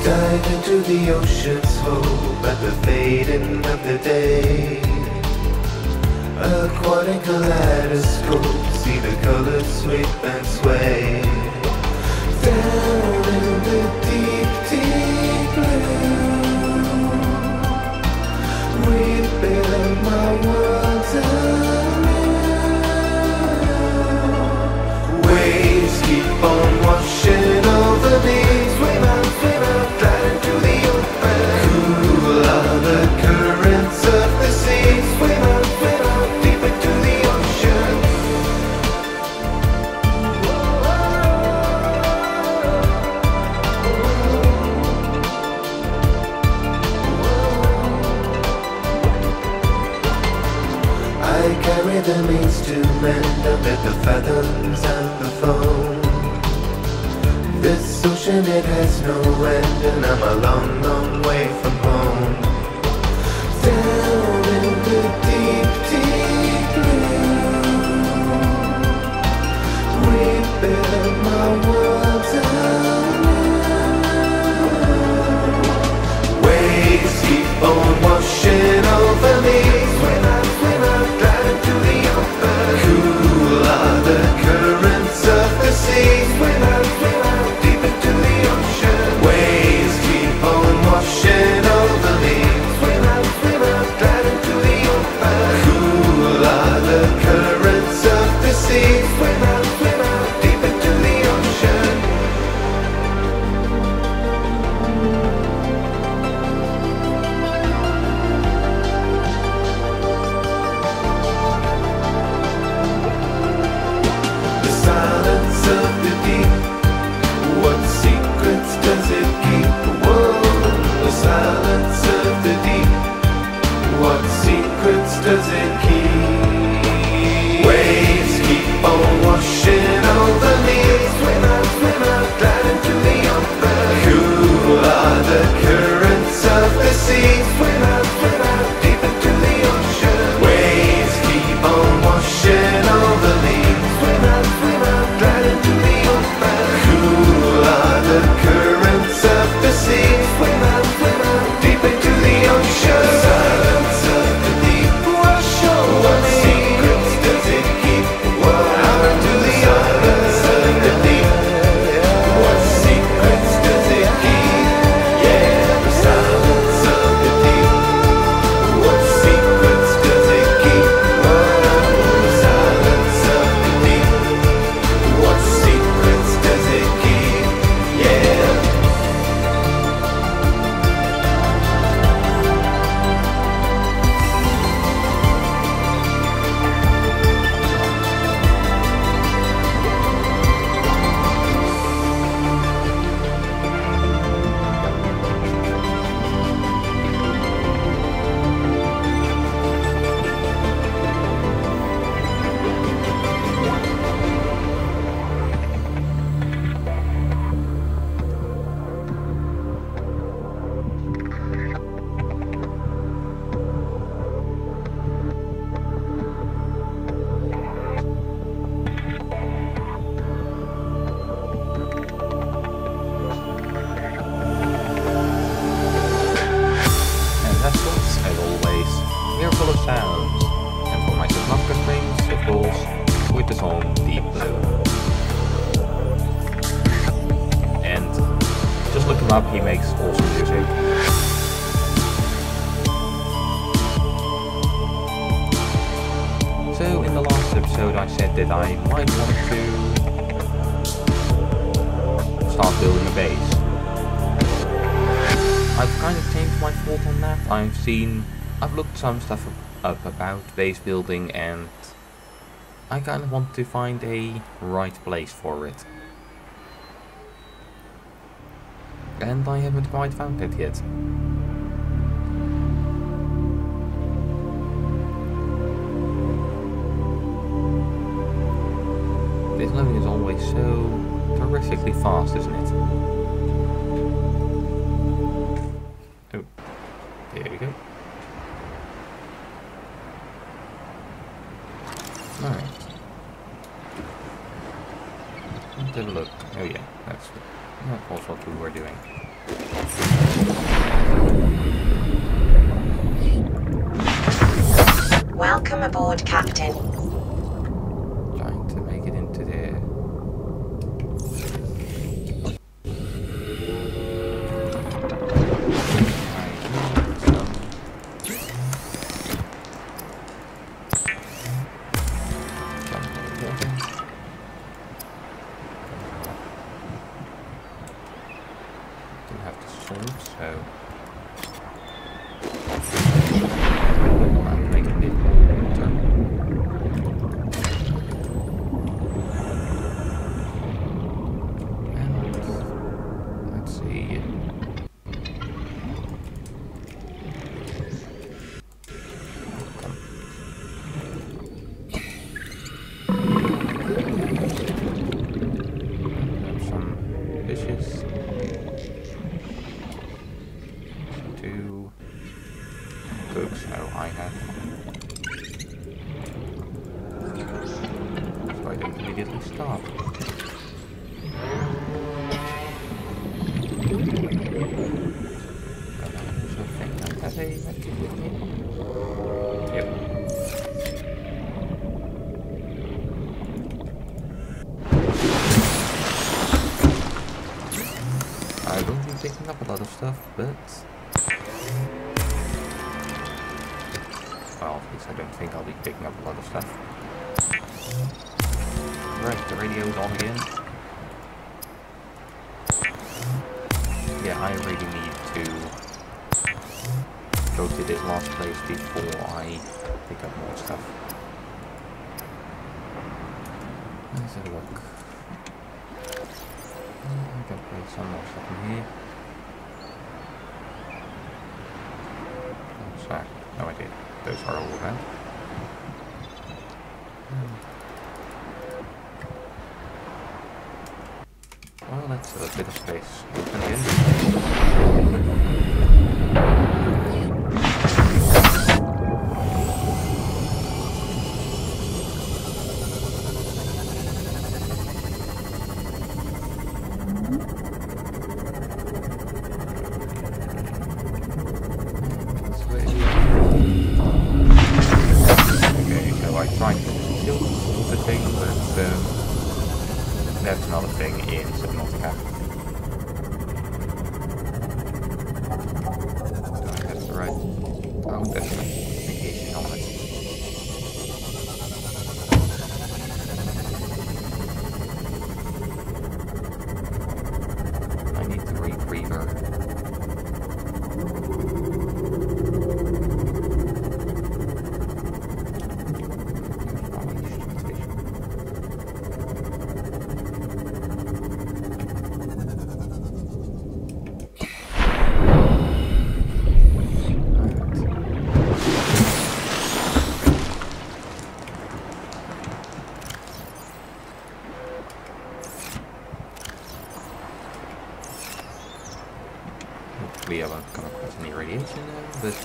Dive into the ocean's hope at the fading of the day. Aquatic kaleidoscope, see the colors sweep and sway. Down in the deep, deep blue, rebuild my world anew. Waves keep on washing over me. Swim out, glide into the open. Cool are the currents of the sea. Swim out, deep into the ocean. I carry the means to mend amid the fathoms and the foam. This ocean, it has no end, and I'm a long, long way from home. Down in the deep, deep blue, rebuild my world anew. Waves keep on washing over me. Swim out, glide into the open. Cool are the currents of the sea. Swim out, deep into the ocean. Waves keep on washing over me. Swim out, glide into the open. Cool are the currents of the sea. Swim out, deep into the ocean. The silence of the deep, what secrets does it keep? Whoa, the silence of the deep, what secrets does it keep? Waves keep on washing over me. Swim out, glide into the open. Cool are the currents of the sea. Swim out, deep into the ocean. Waves keep on washing over me. Swim out, glide into the open. Cool are the currents of the sea. Swim out, deep into the ocean. Silence of the deep, wash over me. What secrets does it keep? Out into the silence of the deep. What secrets does it keep? Yeah, the silence of the deep. What secrets does it keep? The silence of the deep. What secrets does it keep? Yeah. And vessels, as always, we are full of sounds, and for my subnautica streams, of course, with the song Deep Blue. And just look him up, he makes awesome music. So in the last episode I said that I might want to start building a base. I've kind of changed my thought on that. I've looked some stuff up about base building, and I kind of want to find a right place for it. And I haven't quite found it yet. This loading is always so terrifically fast, isn't it? Oh, there we go. Alright. Let's have a look. Oh yeah, that was what we were doing. Welcome aboard, Captain. Trying to make it into there. I will be picking up a lot of stuff, but well, at least I don't think I'll be picking up a lot of stuff. Right, the radio's on again. Yeah, I really need to go to this last place before I pick up more stuff. Let's have a look. I can place some more stuff in here. What's that? No idea. Those are all around. Well, that's a bit of space open again. That's another thing in Subnautica. Do I have the right? Oh, that's the communication helmet. I need the retriever. Hopefully I won't come across any radiation now, but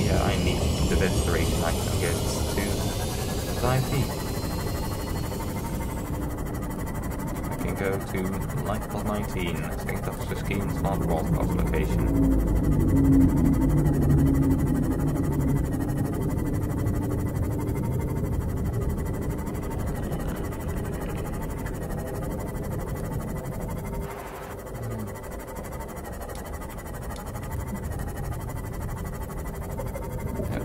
yeah, I need the best duration I can get to dive deep. I can go to Lightfall 19, St. Officer's Keen, Small Broadcast location.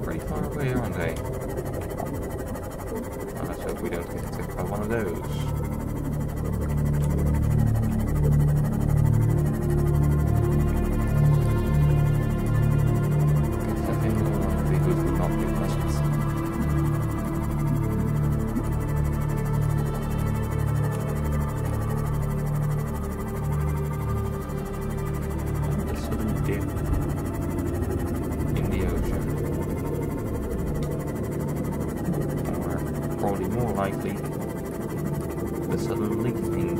Pretty far away, aren't they? we don't get attacked by one of those. I think we want to be good with not being present. This sudden dip in the ocean. Or probably more likely the sudden lifting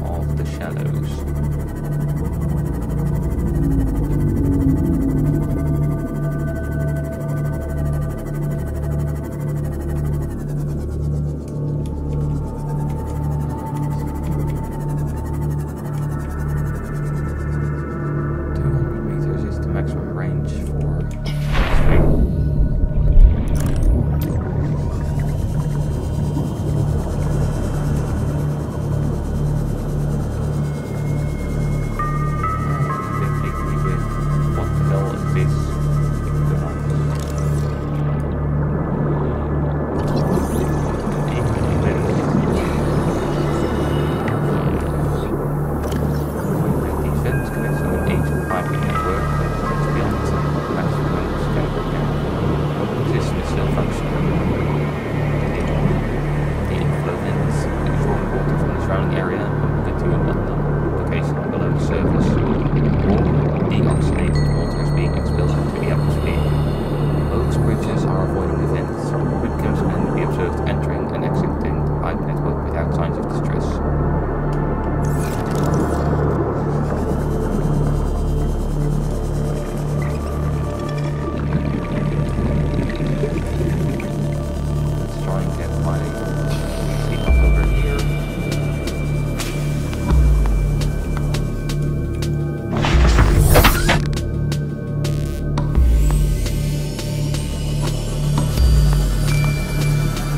of the shadows.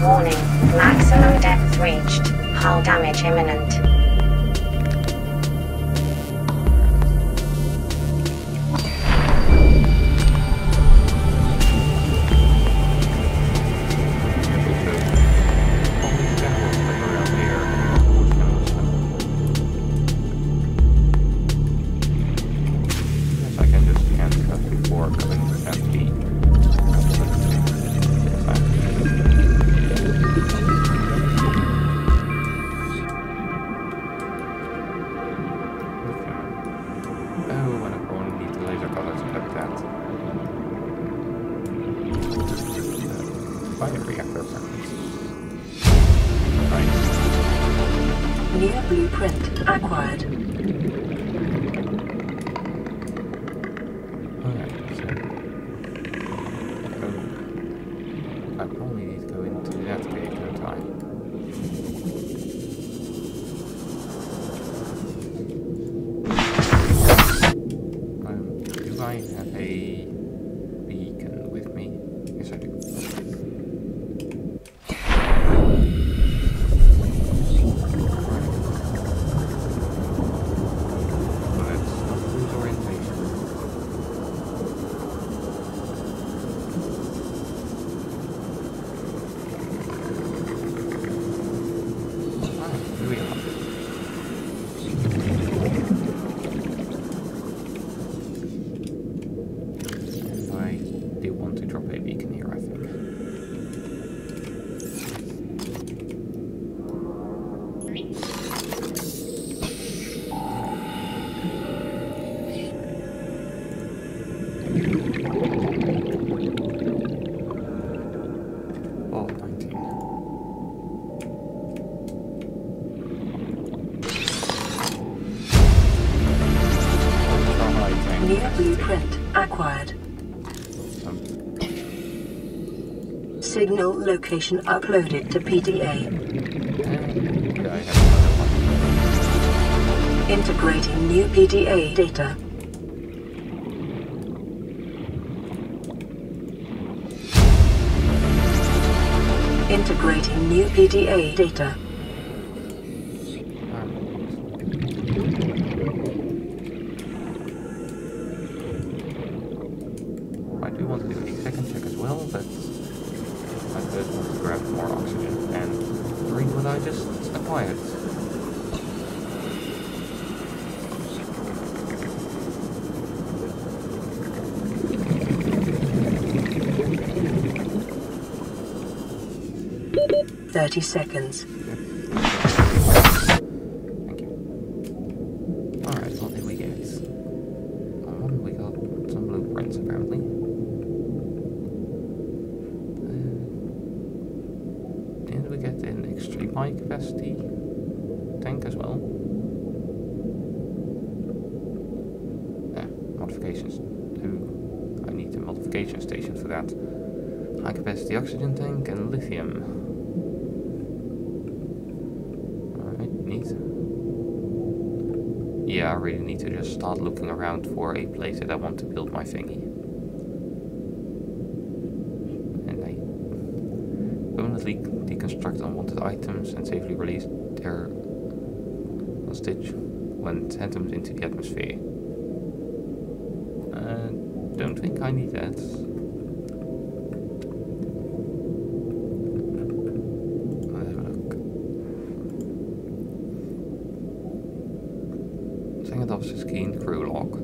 Warning, maximum depth reached. Hull damage imminent. New blueprint acquired. I probably need to go into that cave, don't I? Do I have a beacon with me? Yes, I do. New blueprint acquired. Signal location uploaded to PDA. Integrating new PDA data. Integrating new PDA data. Why do do want to do a second check as well, but I first want to grab more oxygen and read what I just acquired. – 30 seconds. Thank you. Alright, what did we get? We got some blueprints apparently. Did we get an extreme high capacity tank as well? Modifications. I need a modification station for that. High capacity oxygen tank and lithium. Alright, neat. Yeah, I really need to just start looking around for a place that I want to build my thingy. And I permanently deconstruct unwanted items and safely release their hostage when sent them into the atmosphere. Don't think I need that. Let's have a look. Second officer's key in crew log.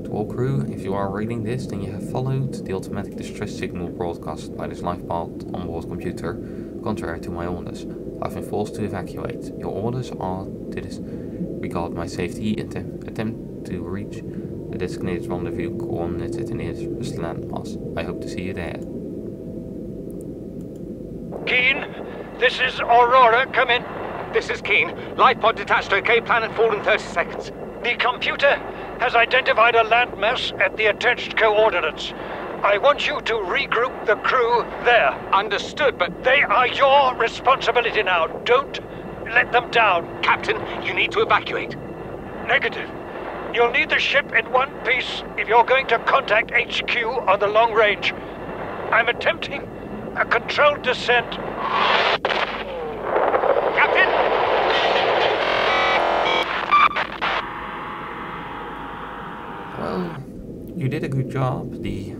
To all crew, if you are reading this, then you have followed the automatic distress signal broadcast by this lifeboat onboard computer, contrary to my orders. I've been forced to evacuate. Your orders are to disregard my safety and attempt to reach the designated rendezvous coordinates at the nearest landmass. I hope to see you there. Keen, this is Aurora. Come in. This is Keen. Lifepod detached to OK plan and fall in 30 seconds. The computer has identified a landmass at the attached coordinates. I want you to regroup the crew there. Understood, but they are your responsibility now. Don't let them down. Captain, you need to evacuate. Negative. You'll need the ship in one piece if you're going to contact HQ on the long range. I'm attempting a controlled descent. Captain! Well, you did a good job. The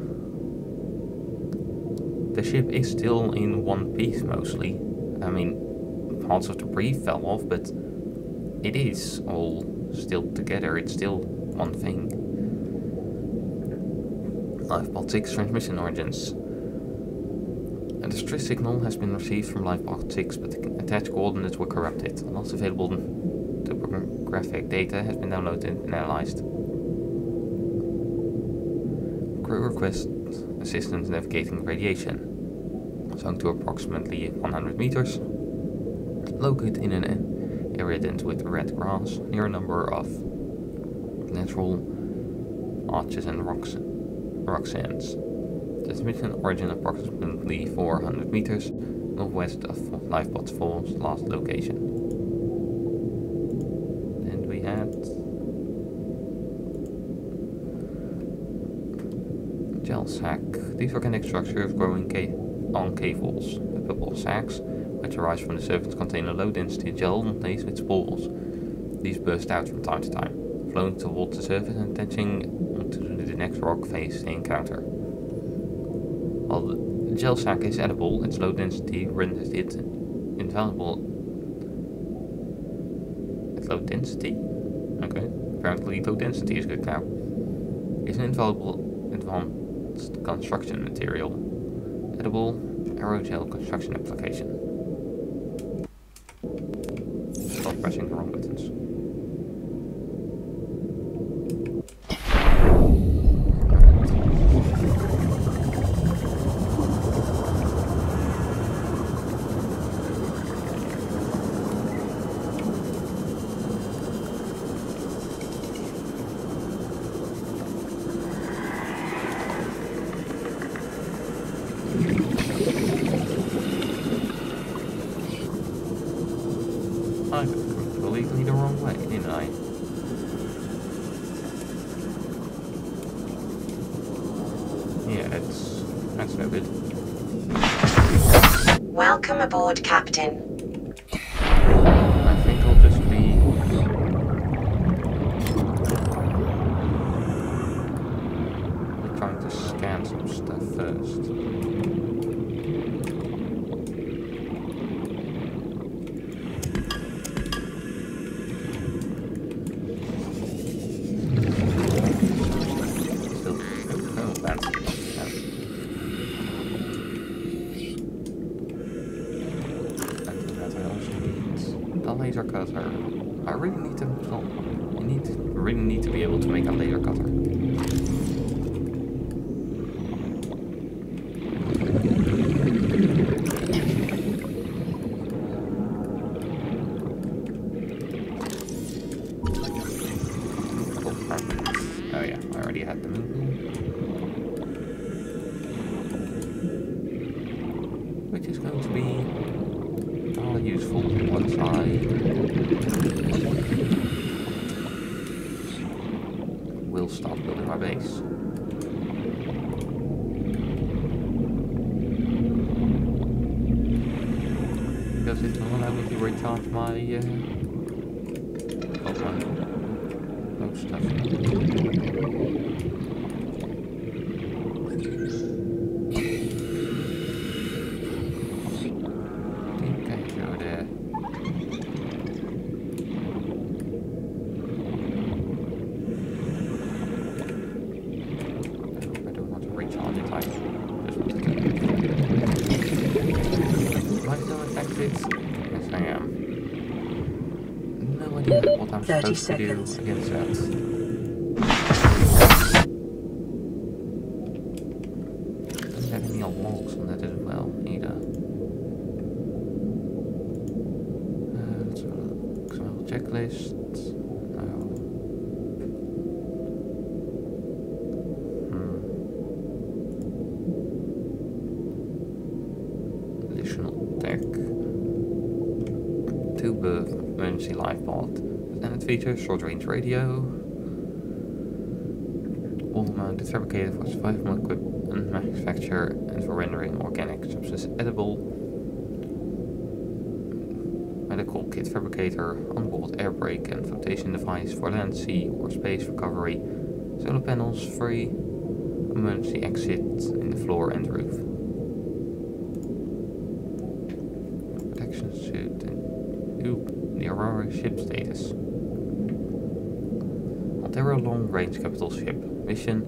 ship is still in one piece mostly. I mean, parts of the brief fell off, but it is all still together. It's still one thing. Lifebot 6 transmission origins. A distress signal has been received from Lifebot 6, but the attached coordinates were corrupted. Lots of available topographic data has been downloaded and analyzed. Crew requests assistance navigating radiation. Sunk to approximately 100 meters. Located in an area dense with red grass, near a number of natural arches and rock sands. Transmission origin approximately 400 meters northwest of Lifebot 4's last location. And we had gel sac. These organic structures growing on cave walls. The purple sacs, which arise from the surface, contain a low-density gel laced with spores. These burst out from time to time, flowing towards the surface and attaching onto the next rock face they encounter. While the gel sac is edible, its low density renders it invaluable. It's low density? Okay, apparently low density is good now. It's an invaluable advanced construction material. Edible aerogel construction application. Stop pressing the wrong buttons. I went completely the wrong way, didn't I? Yeah, that's no good. Welcome aboard, Captain. I think I'll just be... trying to scan some stuff first. Still, oh, fancy. The laser cutter. I really need to. Really need to be able to make a laser cutter. Oh yeah, I already had the movement. Which is going to be useful once I will start building my base. Because it will allow me to recharge my stuff. What I'm 30 supposed to do seconds. against that. Don't have any logs on that as well, either. Let's have a look. Some checklists. No. Additional tech. Tube of emergency life pod. Standard feature, short range radio. All mounted fabricated for survival equipment manufacture and for rendering organic substances edible. Medical kit fabricator, onboard air brake and flotation device for land, sea or space recovery. Solar panels free. Emergency exit in the floor and roof. Protection suit and the Aurora ship status. Altera long-range capital ship. Mission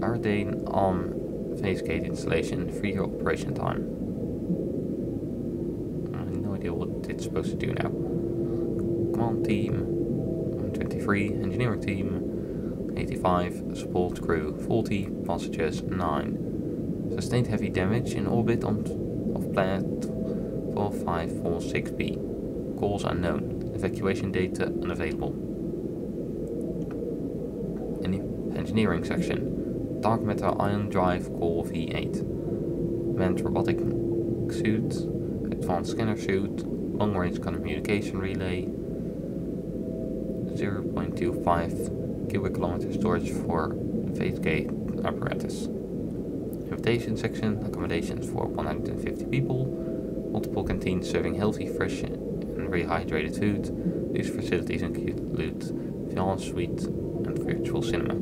Ardane on phase gate installation. 3-year operation time. I have no idea what it's supposed to do now. Command team 23, engineering team 85, support crew 40, passengers 9. Sustained heavy damage in orbit of planet 12546b. Calls unknown. Evacuation data unavailable. Engineering section. Dark matter ion drive core V8. Manned robotic suit. Advanced scanner suit. Long range communication relay. 0.25 cubic kilometer storage for phase gate apparatus. Invitation section. Accommodations for 150 people. Multiple canteens serving healthy, fresh and rehydrated food. These facilities include Villa Suite and virtual cinema.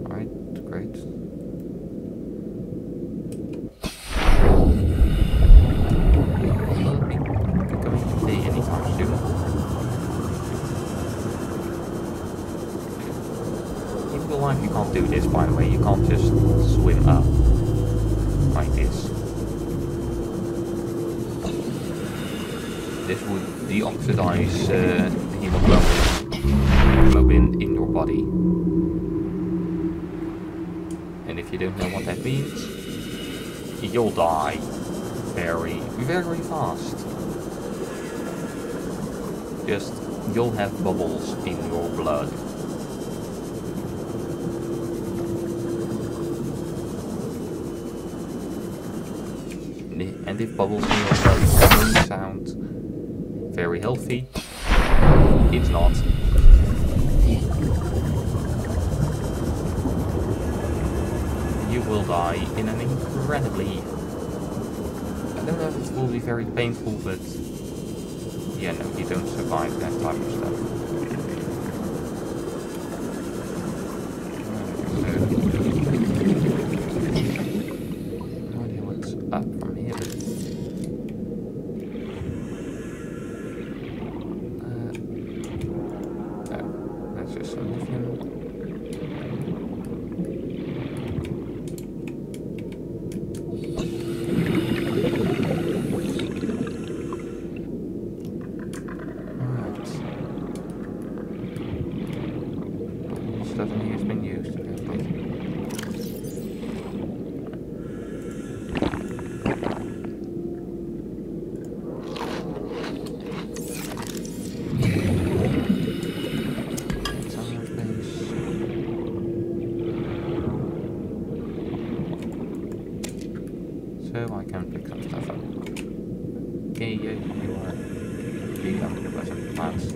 Alright, great. Will be coming today anytime soon. In real life you can't do this, by the way. You can't just swim up like this. This would deoxidize the hemoglobin in your body. And if you don't know what that means, you'll die very, very fast. Just, you'll have bubbles in your blood. And if bubbles in your blood don't sound very healthy, it's not. You will die in an incredibly... I don't know if it will be very painful, but... Yeah, no, you don't survive that type of stuff. some lithium. Alright. Stuff in here has been used, apparently. So I can pick some stuff up. Okay, yeah, you are really under the bus of plants.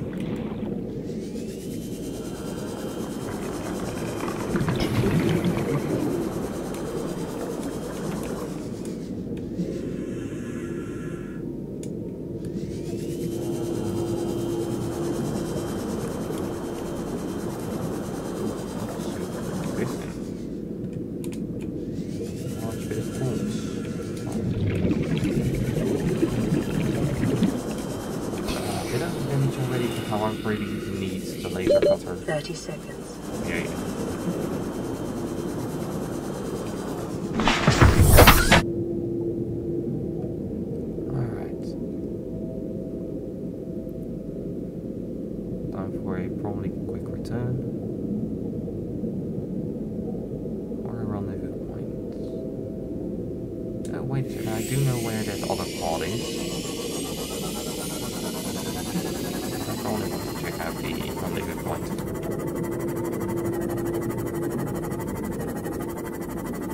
How I really need the laser cutter. 30 seconds. Yeah. Alright. Time for a probably quick return. Or a rendezvous point. Wait a second, I do know where that other pod is. I only want to check out the rendezvous point.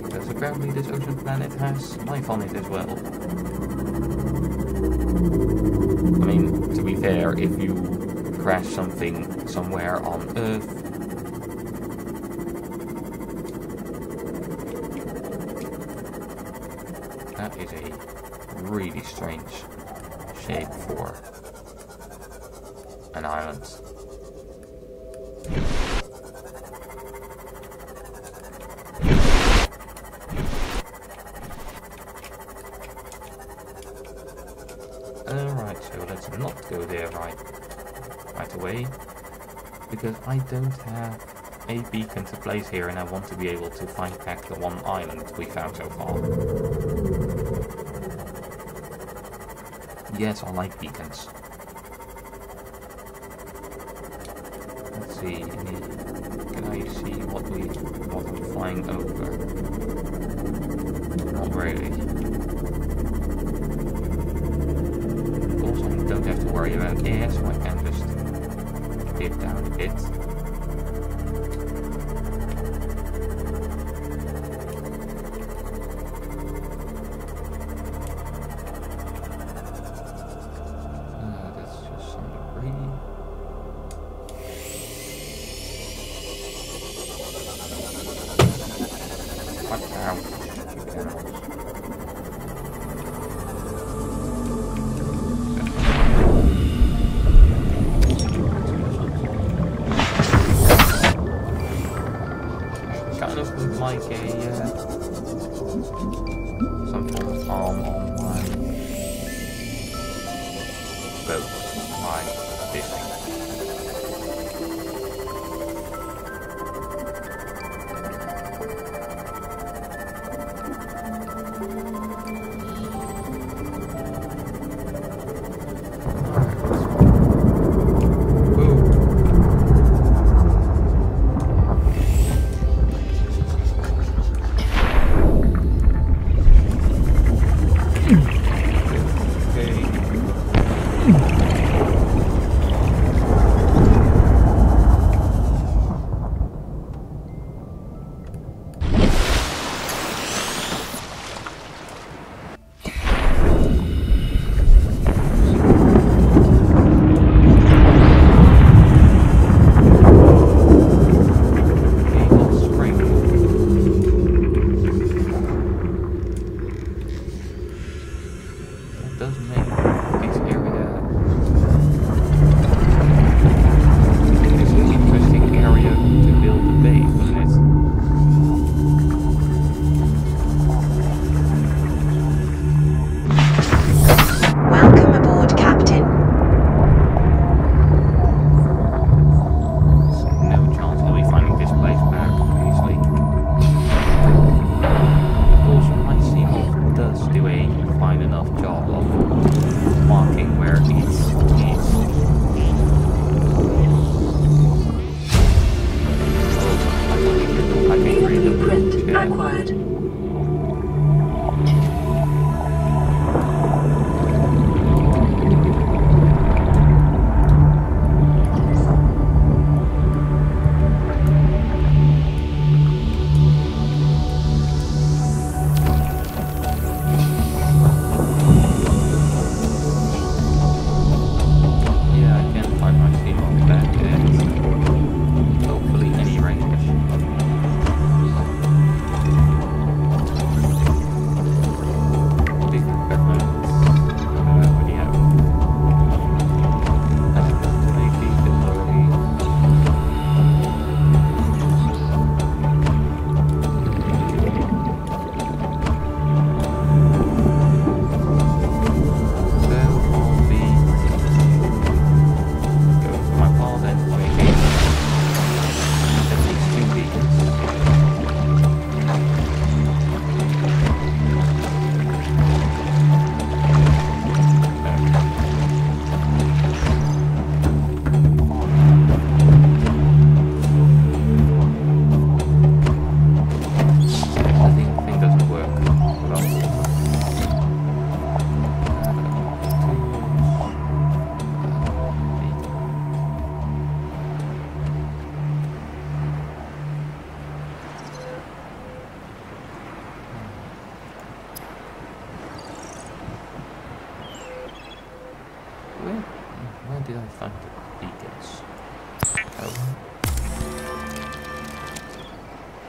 Because apparently this ocean planet has life on it as well. I mean, to be fair, if you crash something somewhere on Earth, that is a really strange shape for an island. Alright, so let's not go there right away, because I don't have a beacon to place here and I want to be able to find back the one island we found so far. Yes, I like beacons. Let's see, can I see what I'm flying over? Not really. Also, I don't have to worry about air, so I can just dip down a bit. That's just some debris. Watch out, stupid animals. Kind of look like a some form of arm on my boat, my this thing.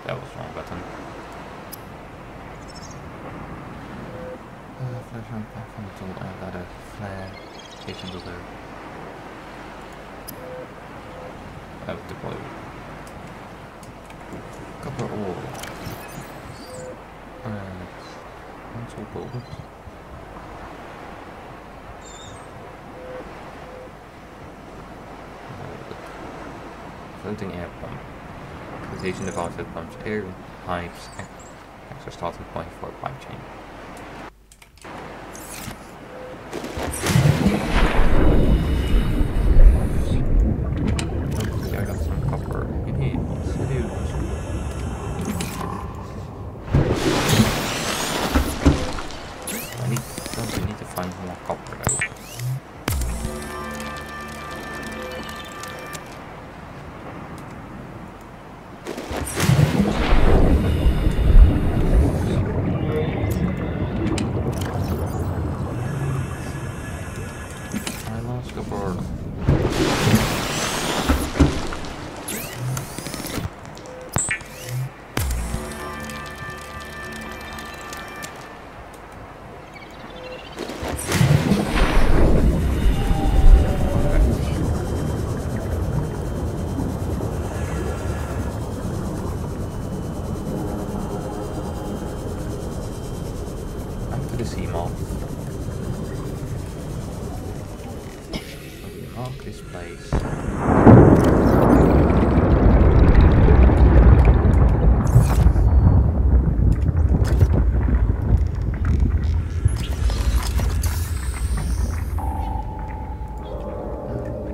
that was the wrong button. Flashlight platform tool ladder flare. Station to there. Deploy. Copper ore. That's all gold. Floating air pump. Station device that pumps air pipes. Extra starting point for a pipe chain. I got some copper in here. I need to find more copper though. This place.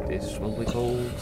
This will be called.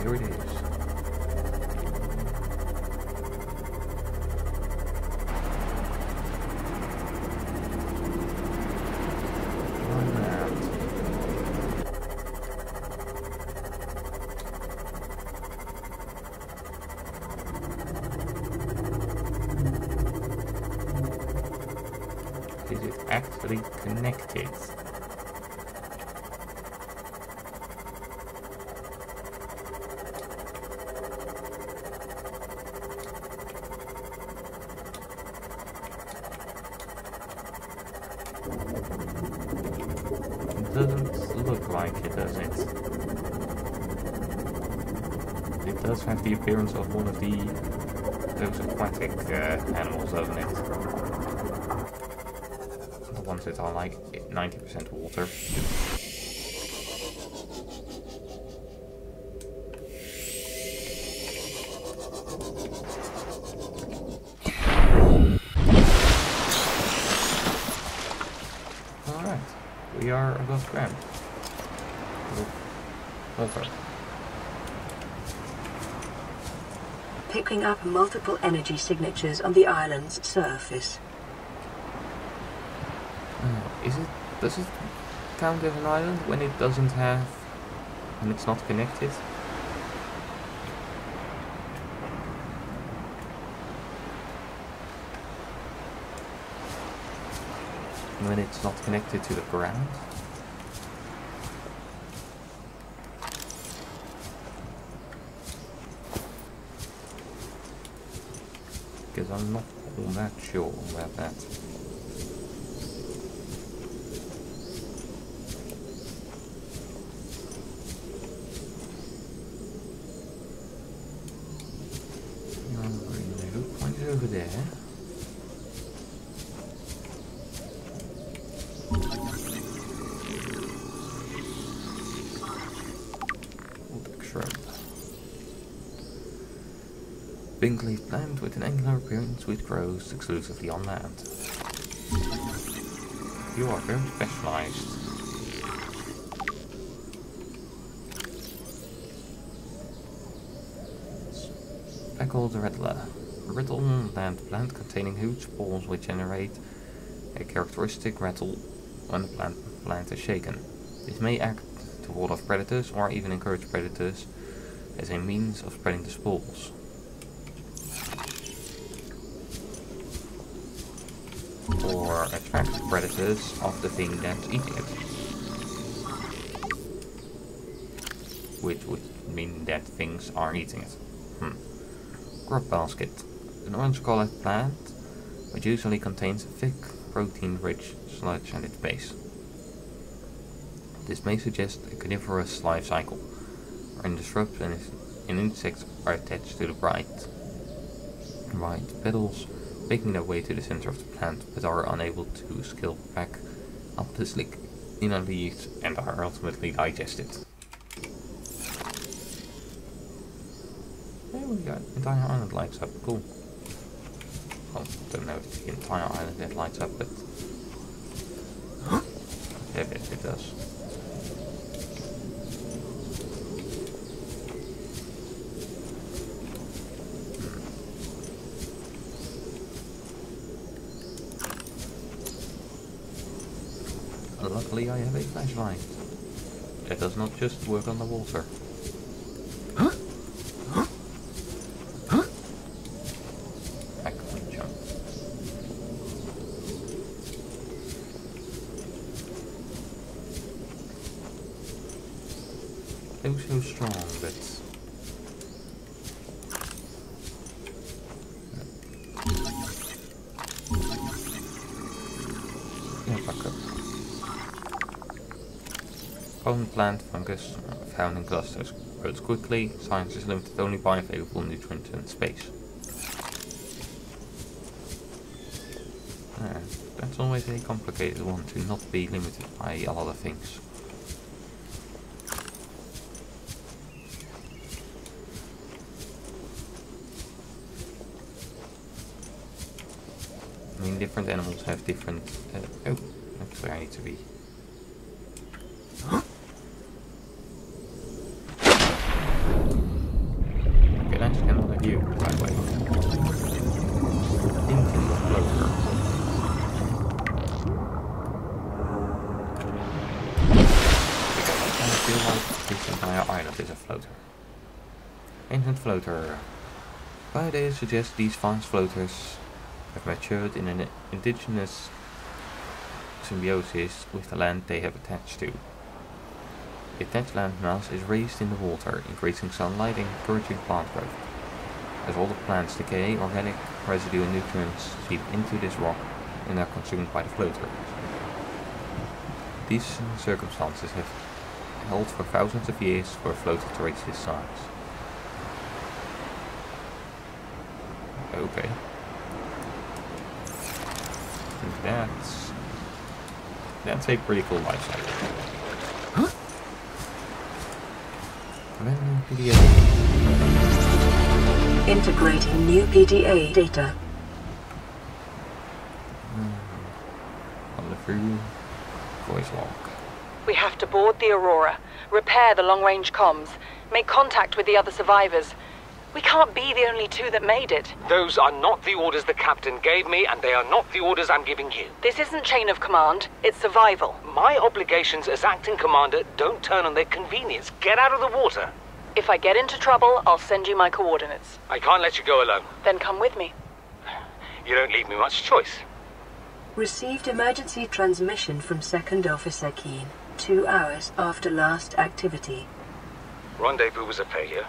Here it is. Is it actually connected? Doesn't look like it, does it? It does have the appearance of one of those aquatic animals, doesn't it? The ones that are like 90% water. We are above ground. Over. Picking up multiple energy signatures on the island's surface. Does it count as an island when it doesn't have, when it's not connected? When it's not connected to the ground? but I'm not all that sure about that. The good point is over there. Shrub. Pink leaf plant with an angular appearance which grows exclusively on land. You are very specialized. Speckled Rattler. A rattle land plant containing huge balls which generate a characteristic rattle when the plant is shaken. This may act to ward off predators or even encourage predators as a means of spreading the spores. Or attract predators of the thing that's eating it. Which would mean that things are eating it. Grub basket. An orange-colored plant which usually contains a thick, protein-rich sludge at its base. This may suggest a carnivorous life cycle, wherein the shrubs and insects are attached to the bright petals, making their way to the center of the plant, but are unable to scale back up the slick inner leaves and are ultimately digested. There we go, entire island lights up, cool. Well, don't know if the entire island that lights up, but yeah, it does. Luckily I have a flashlight. That does not just work on the water. I can't jump. Looks so strong, but yeah, fuck up. Common plant fungus found in clusters grows quickly. Science is limited only by available nutrients and space. That's always a complicated one, to not be limited by a lot of things. I mean, different animals have different... oh, that's where I need to be. Okay, that's another view, by the way. Into the floater. I feel like this entire island is a floater. Ancient floater. Biodata suggests these fast floaters have matured in an indigenous symbiosis with the land they have attached to. The attached landmass is raised in the water, increasing sunlight and encouraging plant growth. As all the plants decay, organic residue and nutrients seep into this rock and are consumed by the floater. These circumstances have held for thousands of years for a floater to reach this size. Okay. That's a pretty cool life cycle. Huh? PDA. Integrating new PDA data. On the through voice log. We have to board the Aurora, repair the long-range comms, make contact with the other survivors. We can't be the only two that made it. Those are not the orders the captain gave me, and they are not the orders I'm giving you. This isn't chain of command, it's survival. My obligations as acting commander don't turn on their convenience. Get out of the water. If I get into trouble, I'll send you my coordinates. I can't let you go alone. Then come with me. You don't leave me much choice. Received emergency transmission from Second Officer Keen, 2 hours after last activity. Rendezvous was a failure.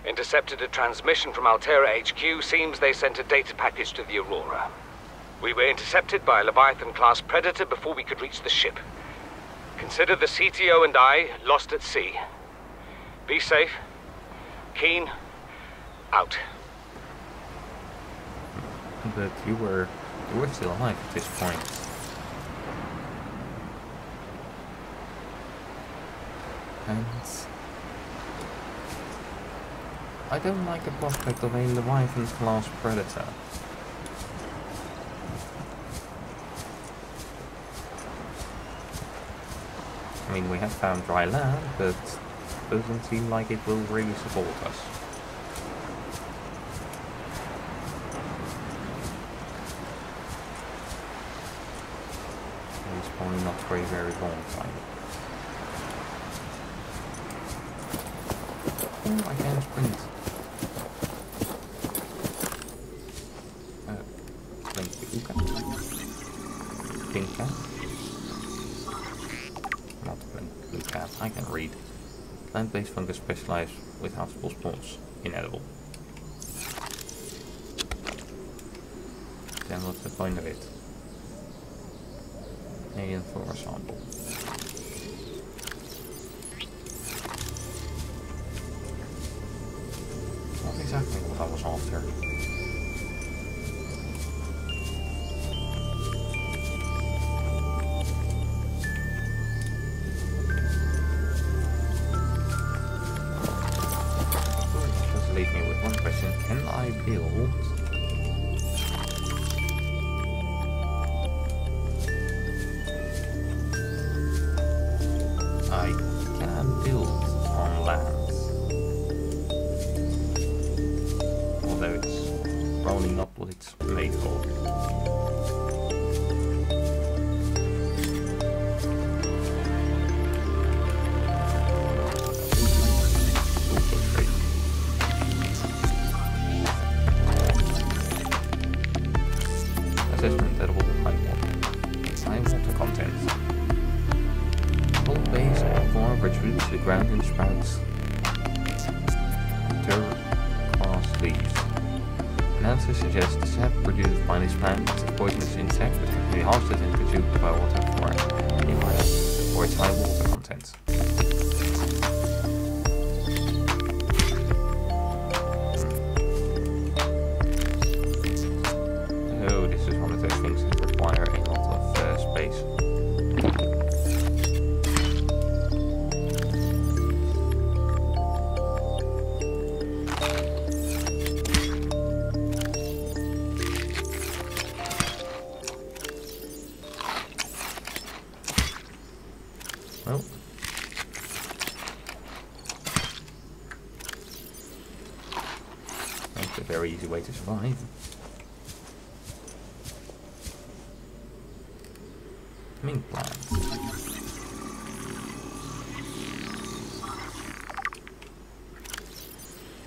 Intercepted a transmission from Altera HQ. Seems they sent a data package to the Aurora. We were intercepted by a Leviathan-class predator before we could reach the ship. Consider the CTO and I lost at sea. Be safe. Keen. Out. But you were still alive at this point. And I don't like the prospect of a Leviathan-class predator. I mean, we have found dry land, but doesn't seem like it will really support us. It's probably not for a very long time. Oh, I can sprint. Pink cat. Not blue cat. I can read. Plant-based fungus specialized with harmful spawns. Inedible. Then what's the point of it? Alien flora sample. Not exactly what I was after. Leave me with one question. Can I build on land, although it's rolling up what it's made for. Assessment edible high water content. Full base and form retreats to the ground and sprouts cross leaves. Analysis suggests the sap produced by this plant is a poisonous insect that can be harvested and consumed by water for its high water content. Oh, this is one of those things that require a lot of space. Well, that's a very easy way to survive. Mink plants.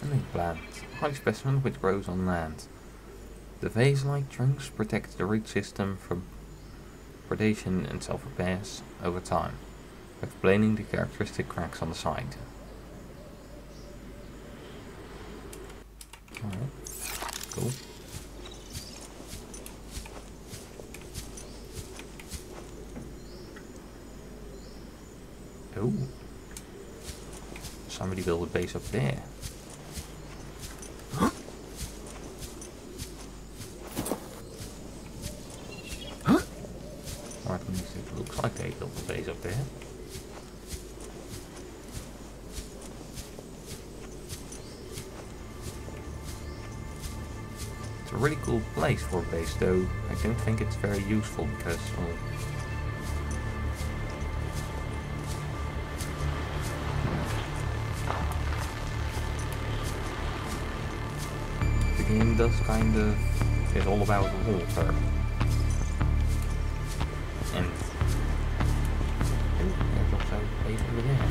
A mink plant, a high specimen which grows on land. The vase-like trunks protect the root system from predation and self-repairs over time, explaining the characteristic cracks on the side. Alright, cool. Oh, somebody built a base up there. Or at least it looks like they built a base up there. It's a really cool place for a base, though I don't think it's very useful because, well, the game does kind of, is all about water. And there's also a base over there.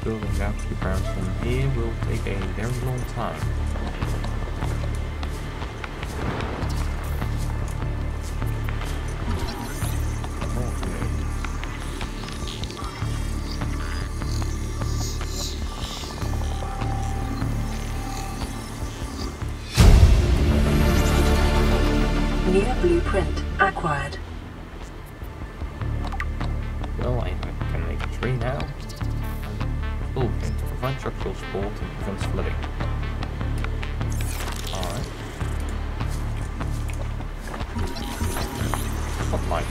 Building out the grounds from here will take a very long time. blueprint acquired. Well, I can make a tree now. Blueprint to provide structural support and prevents flooding. Alright. Spotlight.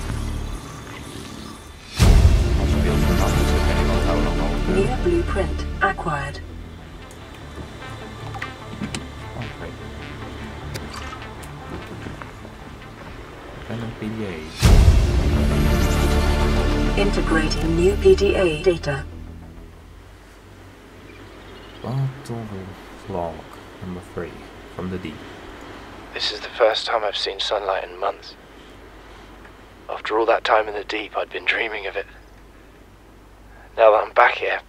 Also be able to numbers depending on how long I'll do. Near blueprint acquired. Oh, great. Dependent PDA. Integrating new PDA data. Bottle log number 3 from the deep. This is the first time I've seen sunlight in months. After all that time in the deep, I'd been dreaming of it. Now that I'm back here,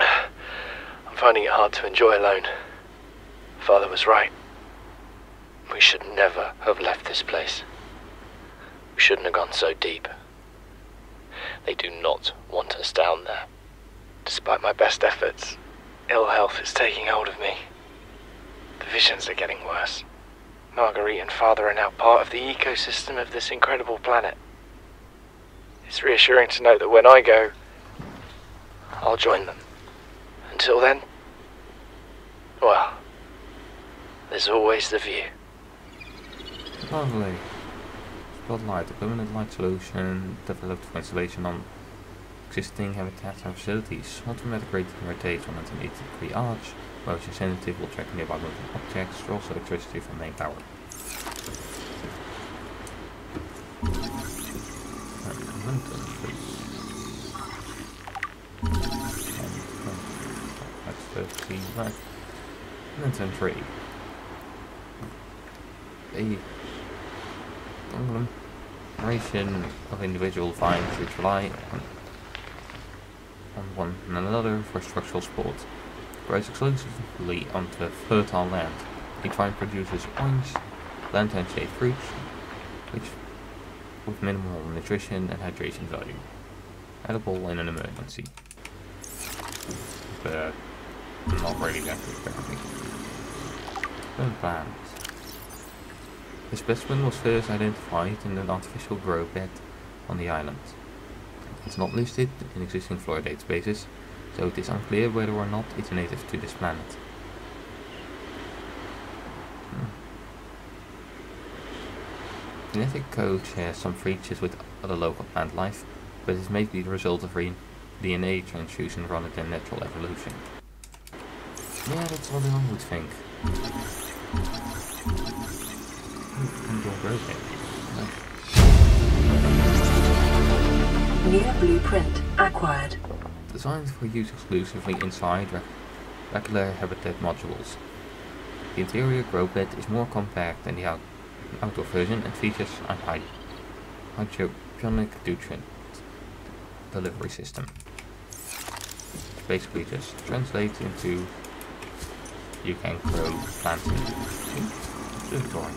I'm finding it hard to enjoy alone. Father was right. We should never have left this place. We shouldn't have gone so deep. They do not want us down there. Despite my best efforts, ill health is taking hold of me. The visions are getting worse. Marguerite and Father are now part of the ecosystem of this incredible planet. It's reassuring to know that when I go, I'll join them. Until then, well, there's always the view. Lovely. Spotlight, a permanent light solution developed for installation on existing habitats and facilities. Automatic rotates on an 180-degree arch. Motion sensitive will track nearby moving objects. Draws electricity from main tower. That's 13, right. And then 3. A conglomeration of individual finds which rely on one another for structural support. Grows exclusively onto fertile land. Each vine produces orange, lantern-shaped fruits, which with minimal nutrition and hydration value. Edible in an emergency. But not really that good apparently. Don't plant. The specimen was first identified in an artificial grow bed on the island. It's not listed in existing flora databases, so it is unclear whether or not it's native to this planet. Genetic code shares some features with other local plant life, but it may be the result of DNA transfusion rather than natural evolution. Yeah, that's what I would think. Near blueprint acquired. Designed for use exclusively inside regular habitat modules. The interior grow bed is more compact than the outdoor version and features a hydroponic nutrient delivery system. Which basically just translates into you can grow plants in observatory.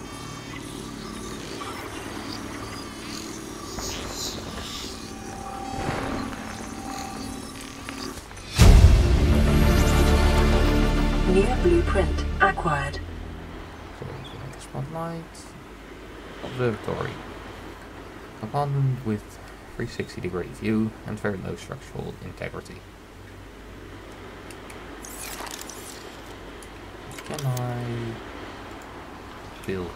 Near blueprint acquired. So make a spotlight. Observatory. Apartment with 360-degree view and very low structural integrity. Can I build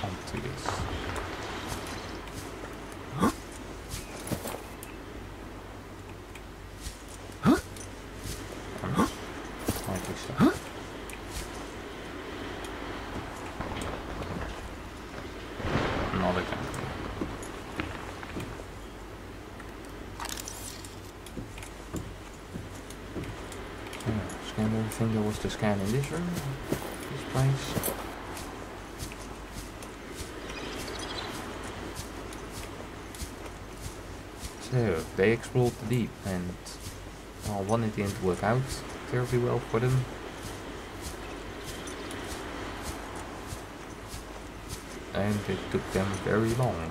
onto this? Likely so. Not exactly. Scan everything there was to scan in this room, this place. So, they explored the deep and one, it didn't work out terribly well for them. And it took them very long.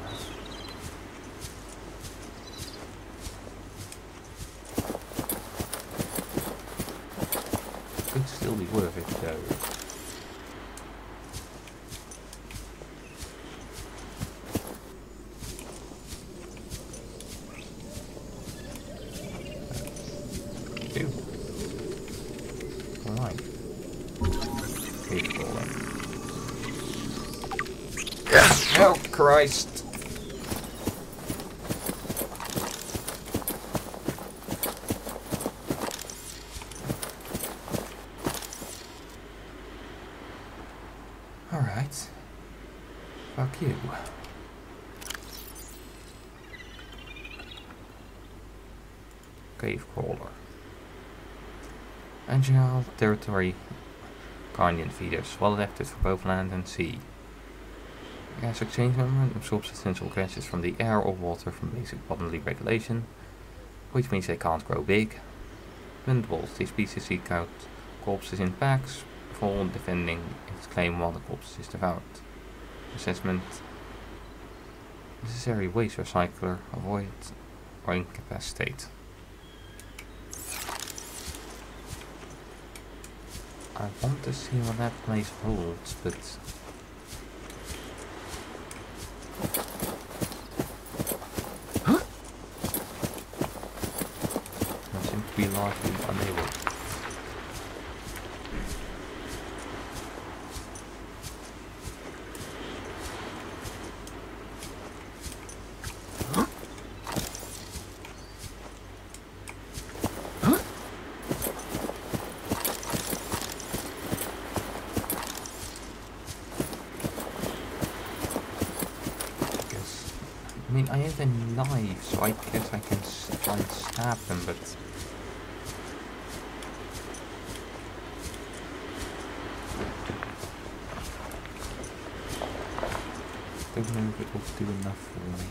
Could still be worth it though. alive. Cave crawler. Oh Christ! Alright. Fuck you. Cave crawler. Agile territory. Guardian feeders, well adapted for both land and sea. Gas exchange membrane absorbs essential gases from the air or water from basic bodily regulation, which means they can't grow big. Vendables, these species seek out corpses in packs, before defending its claim while the corpse is devoured. Assessment. Necessary waste recycler, avoid or incapacitate. I want to see what that place holds, but I seem to be largely unable. I mean, I have a knife, so I guess I can try and stab them, but don't know if it will do enough for me.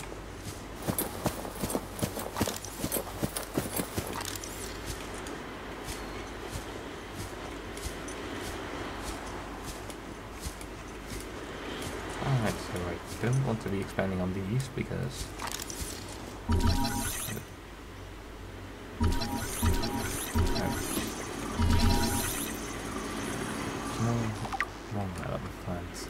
Alright, so I don't want to be expanding on these because more melon plants.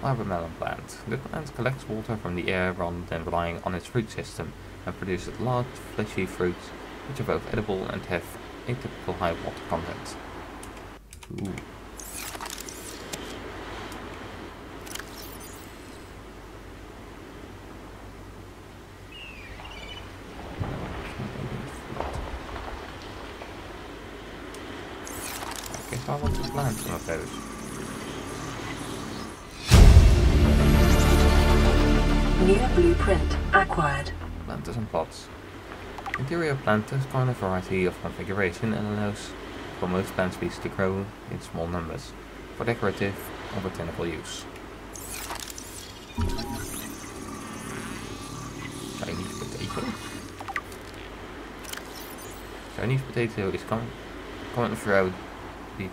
Melon plant. The plant collects water from the air rather than relying on its root system and produces large fleshy fruits which are both edible and have atypical high water content. Ooh. I want to plant some of those. New blueprint acquired. Planters and pots. Interior planters combine a variety of configuration and allows for most plant species to grow in small numbers for decorative or botanical use. Chinese potato. Chinese potato is common throughout the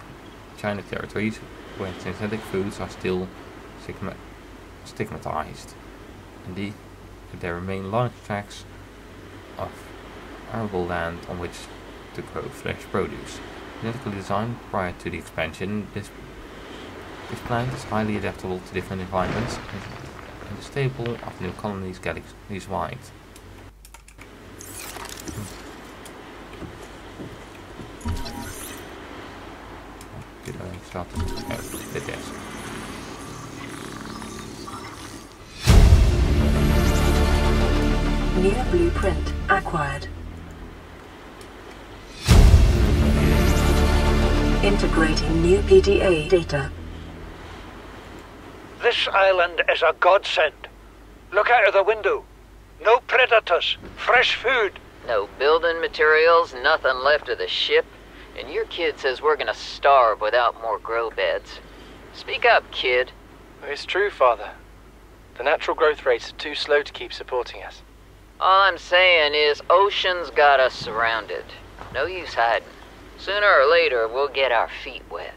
China territories where synthetic foods are still stigmatized. Indeed, there remain large tracts of arable land on which to grow fresh produce. Genetically designed prior to the expansion, this plant is highly adaptable to different environments and the staple of new colonies galaxies-wide. Did I start to did this? New blueprint acquired. Integrating new PDA data. This island is a godsend. Look out of the window. No predators, fresh food. No building materials, nothing left of the ship. And your kid says we're gonna starve without more grow beds. Speak up, kid. It's true, Father. The natural growth rates are too slow to keep supporting us. All I'm saying is ocean's got us surrounded. No use hiding. Sooner or later, we'll get our feet wet.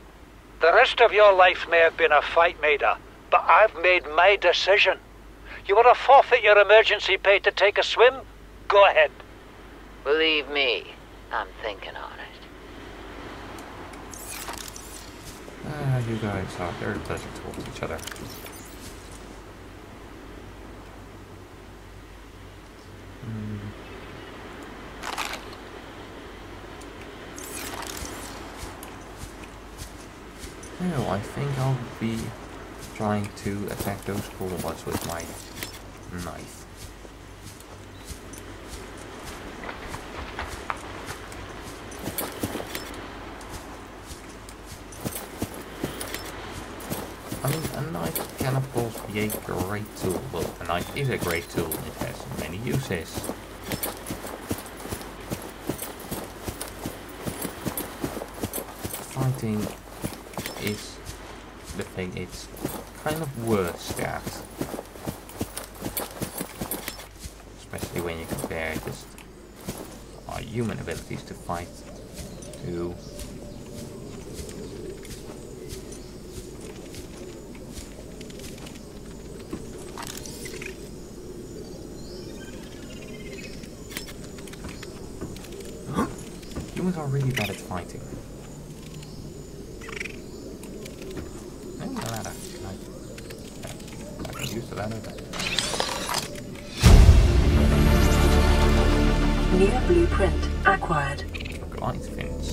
The rest of your life may have been a fight, Maida, but I've made my decision. You want to forfeit your emergency pay to take a swim? Go ahead. Believe me, I'm thinking on it. You guys are very pleasant towards each other. No, I think I'll be trying to attack those crawlers with my knife. I mean, a knife can of course be a great tool. Well, a knife is a great tool. It has many uses. Fighting is the thing it's kind of worse at. Especially when you compare just our human abilities to fight to humans are really bad at fighting. The ladder. I can use the ladder then. New blueprint acquired. Glide fins.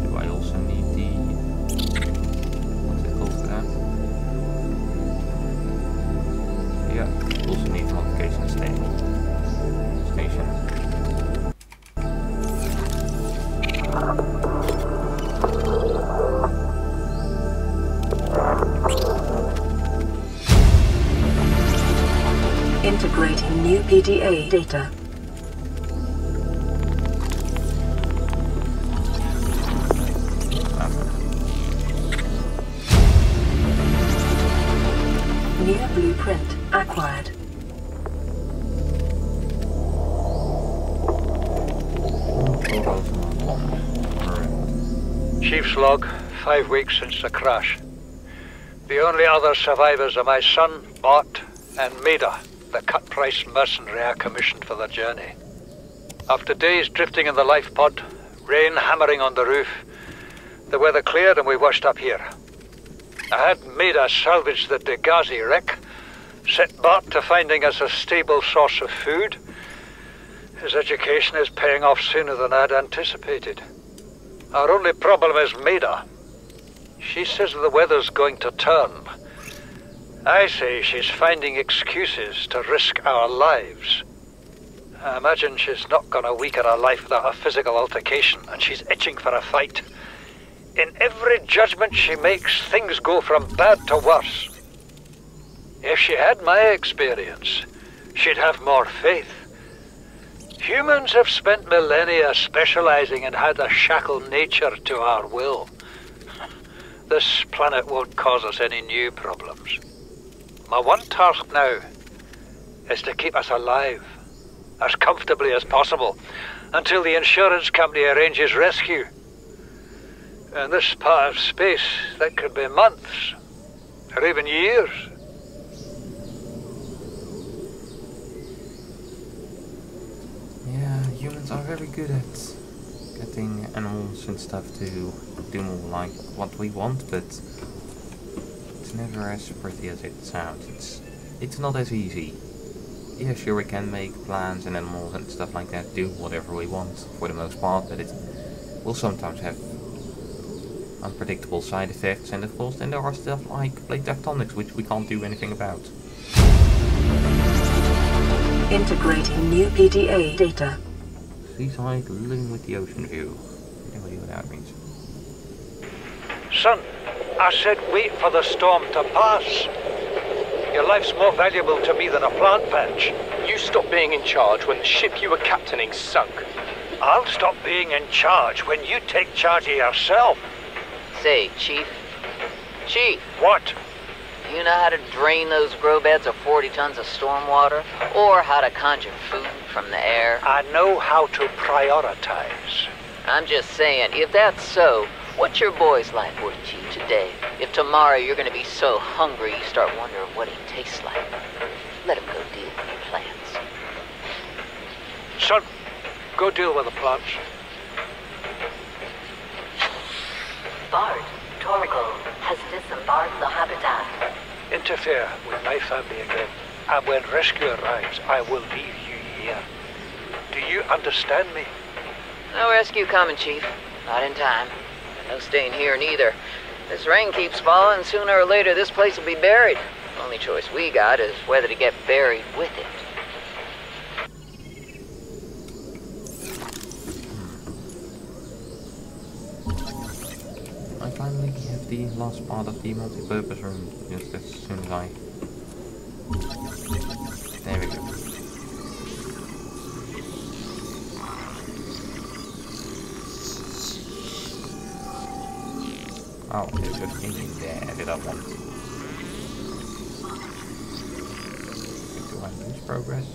Do I also need the... what's it called for that? Yeah, also need the modification station. Integrating new PDA data. New blueprint acquired. Chief's log, 5 weeks since the crash. The only other survivors are my son, Bart, and Maida, the cut-price mercenary I commissioned for the journey. After days drifting in the life pod, rain hammering on the roof, the weather cleared and we washed up here. I had Maida salvage the Degazi wreck, set Bart to finding us a stable source of food. His education is paying off sooner than I'd anticipated. Our only problem is Maida. She says the weather's going to turn. I say she's finding excuses to risk our lives. I imagine she's not gonna weaken her life without a physical altercation, and she's itching for a fight. In every judgment she makes, things go from bad to worse. If she had my experience, she'd have more faith. Humans have spent millennia specializing in how to shackle nature to our will. This planet won't cause us any new problems. My one task now is to keep us alive, as comfortably as possible, until the insurance company arranges rescue. In this part of space, that could be months, or even years. Yeah, humans are very good at getting animals and stuff to do more like what we want, but it's never as pretty as it sounds. It's not as easy. Yeah, sure, we can make plants and animals and stuff like that do whatever we want for the most part, but it will sometimes have unpredictable side effects, and of course then there are stuff like plate tectonics which we can't do anything about. Integrating new PDA data. Seaside living with the ocean view. No idea what that means. Son, I said wait for the storm to pass. Your life's more valuable to me than a plant patch. You stopped being in charge when the ship you were captaining sunk. I'll stop being in charge when you take charge of yourself. Say, Chief. Chief, What? you know how to drain those grow beds of 40 tons of storm water? Or how to conjure food from the air? I know how to prioritize. I'm just saying, if that's so, what's your boy's life worth to you today? If tomorrow you're gonna be so hungry you start wondering what he tastes like. Let him go deal with your plans. Son, go deal with the plants. Bard, Torgal has disembarked the habitat. Interfere with my family again, and when rescue arrives, I will leave you here. Do you understand me? No rescue coming, Chief. Not in time. No staying here neither. This rain keeps falling, sooner or later this place will be buried. The only choice we got is whether to get buried with it. I finally have the last part of the multi-purpose room, just as soon as I... There we go. Oh, there's a thing in there that I want. Do I lose progress?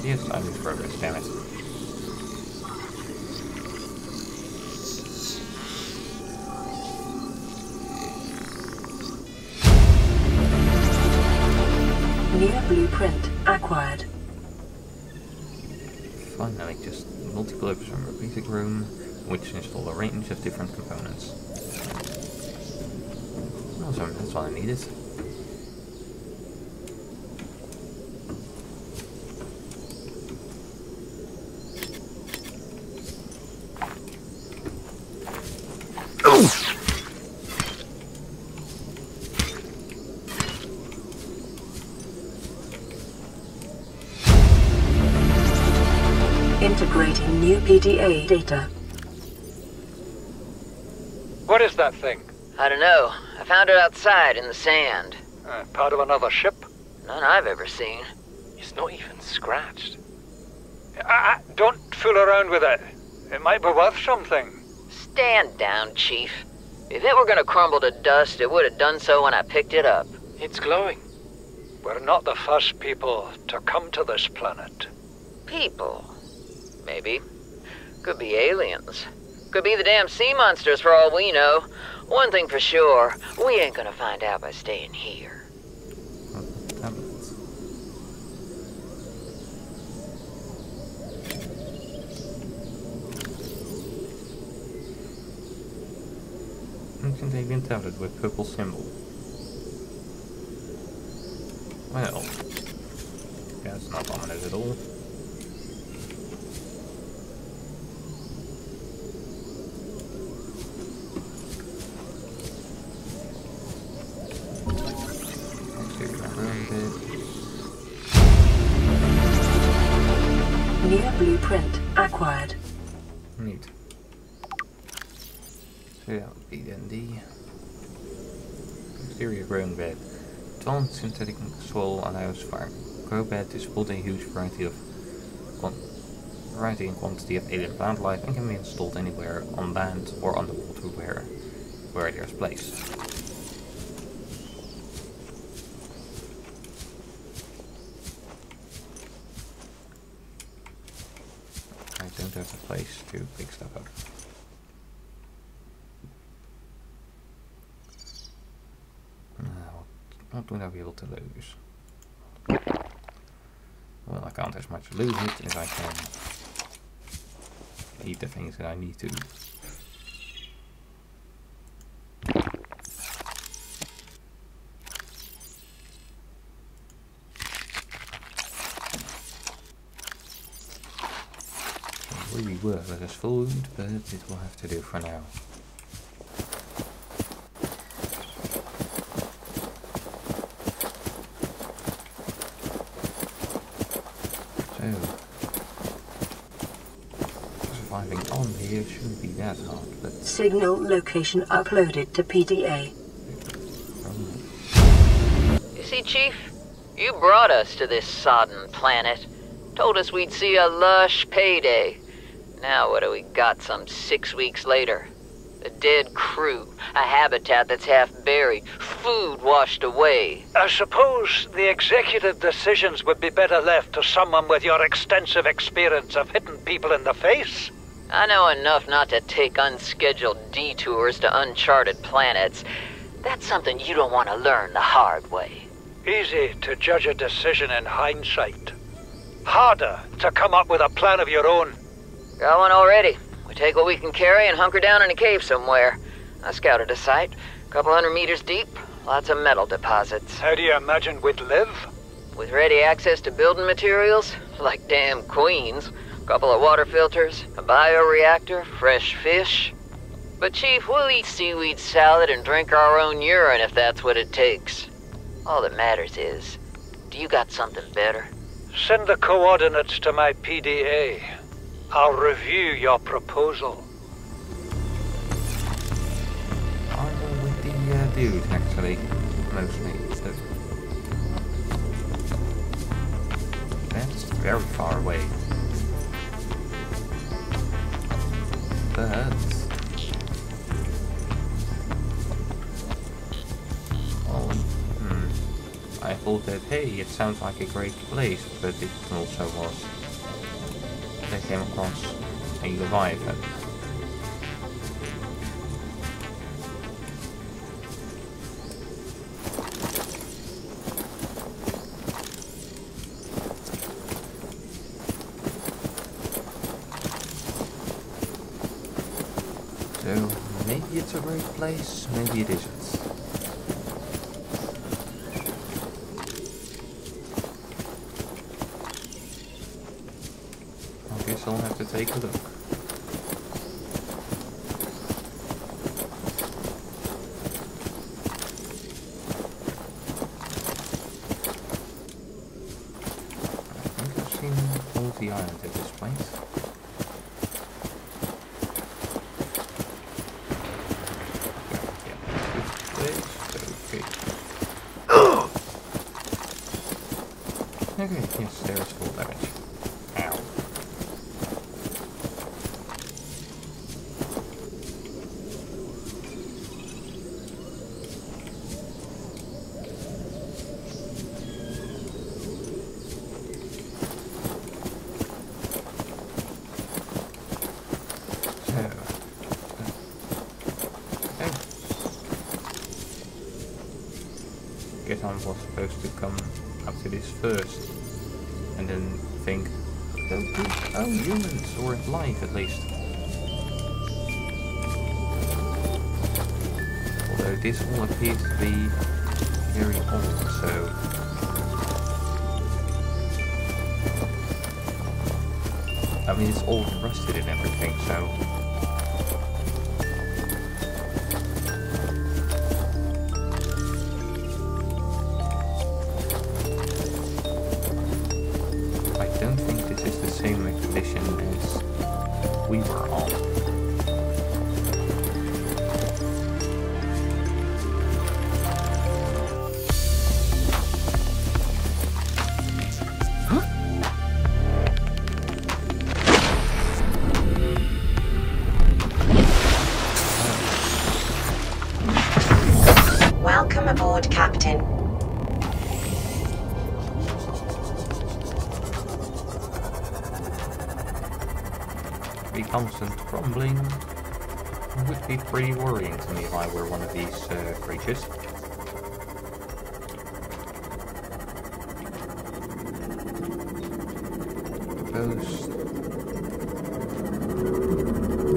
Yes, I lose progress, damn it. New blueprint acquired. Finally, just multi-purpose room, a basic room, which install a range of different components. Awesome, that's all I needed. Integrating new PDA data. What is that thing? I don't know. I found it outside in the sand. Part of another ship? None I've ever seen. It's not even scratched. Don't fool around with it. It might be worth something. Stand down, Chief. If it were gonna crumble to dust, it would have done so when I picked it up. It's glowing. We're not the first people to come to this planet. People. Maybe. Could be aliens. Could be the damn sea monsters for all we know. One thing for sure, we ain't gonna find out by staying here. Tablets. Ancient alien tablet with purple symbol. Well, that's not ominous at all. New blueprint acquired. Neat. So that would be then the exterior growing bed. Advanced synthetic soil allows for grow bed to support a huge variety and quantity of alien plant life and can be installed anywhere on land or underwater where there's place. I don't have a place to pick stuff up. What would I be able to lose? Well, I can't as much lose it as I can eat the things that I need to. Really worthless as food, but it will have to do for now. So, surviving on here shouldn't be that hard, but... Signal location uploaded to PDA. You see, Chief? You brought us to this sodden planet. Told us we'd see a lush payday. Now what do we got some 6 weeks later? A dead crew, a habitat that's half buried, food washed away. I suppose the executive decisions would be better left to someone with your extensive experience of hitting people in the face. I know enough not to take unscheduled detours to uncharted planets. That's something you don't want to learn the hard way. Easy to judge a decision in hindsight. Harder to come up with a plan of your own. Got one already. We take what we can carry and hunker down in a cave somewhere. I scouted a site, a couple 100 meters deep, lots of metal deposits. How do you imagine we'd live? with ready access to building materials, like damn queens, a couple of water filters, a bioreactor, fresh fish. But Chief, we'll eat seaweed salad and drink our own urine if that's what it takes. All that matters is, do you got something better? Send the coordinates to my PDA. I'll review your proposal. I'll go with the dude, actually, mostly. So that's very far away. But I thought that, hey, it sounds like a great place, but it also was. They came across a Leviathan. So, maybe it's a great place, maybe it isn't. I'll have to take a look. I think I've seen all the islands at this point. Okay, yes, there is full damage. Ow. Guess I was supposed to come up to this first and then think, oh, humans, or life at least. Although this all appears to be very old, so I mean it's all rusted and everything, so as we were on. Welcome aboard, Captain. Constant crumbling would be pretty worrying to me if I were one of these creatures. Suppose.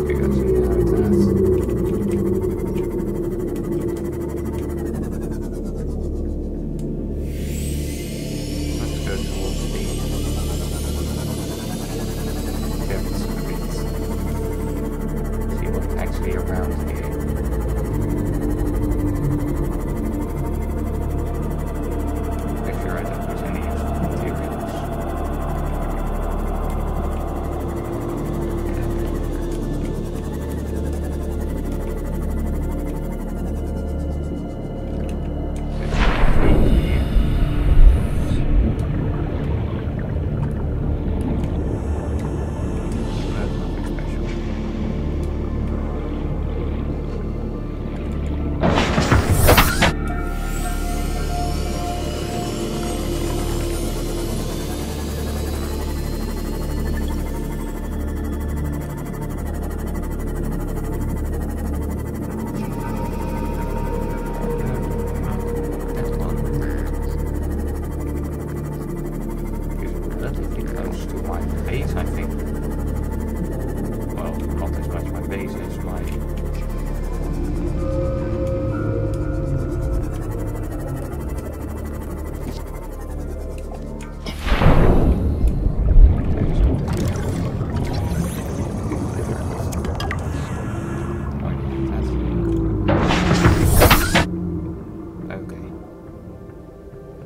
Okay, let's see how it does. Let's go towards the depths a bit. See what's actually around here. Make sure I don't lose any useful materials.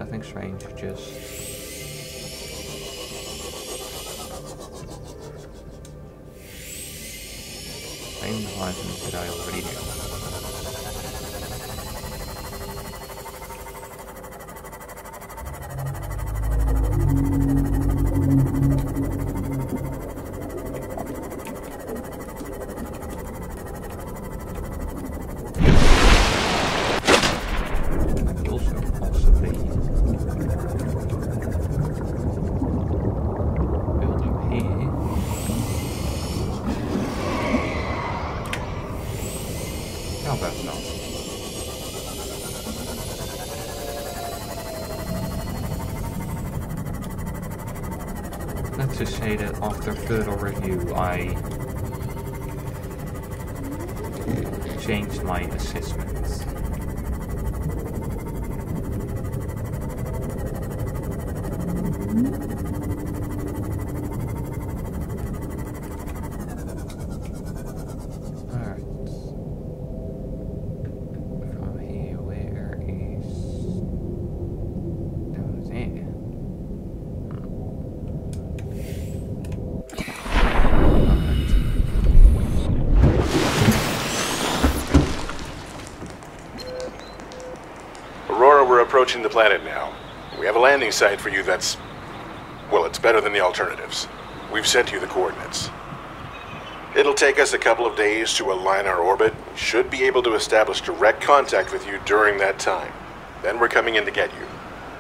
Nothing strange, just same items that I already knew. Let's just say that after further review, I changed my assessments. Approaching the planet now. We have a landing site for you that's... well, it's better than the alternatives. We've sent you the coordinates. It'll take us a couple of days to align our orbit. We should be able to establish direct contact with you during that time. Then we're coming in to get you.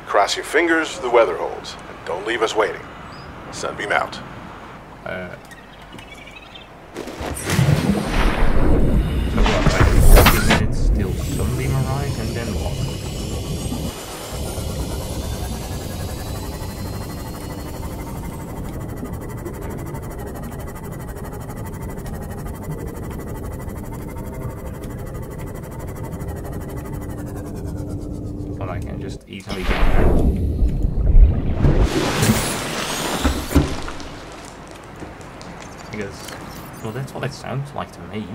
Cross your fingers, the weather holds. And don't leave us waiting. Sunbeam out. So what, like 40 minutes till Sunbeam arrives and then what? I can just easily get there. Because, well, that's what it sounds like to me.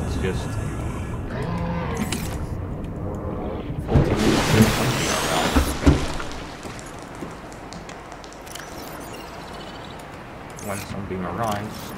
It's just... when Sunbeam arrives.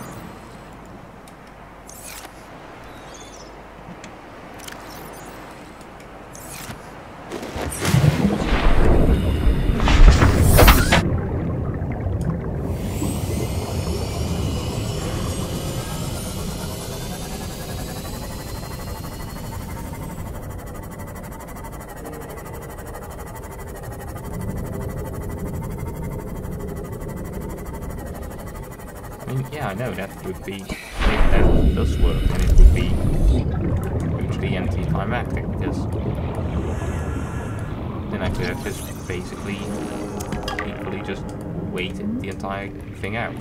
Yeah, I know that would be, if that does work, then it would be hugely anticlimactic, because then I could have just basically equally just waited the entire thing out.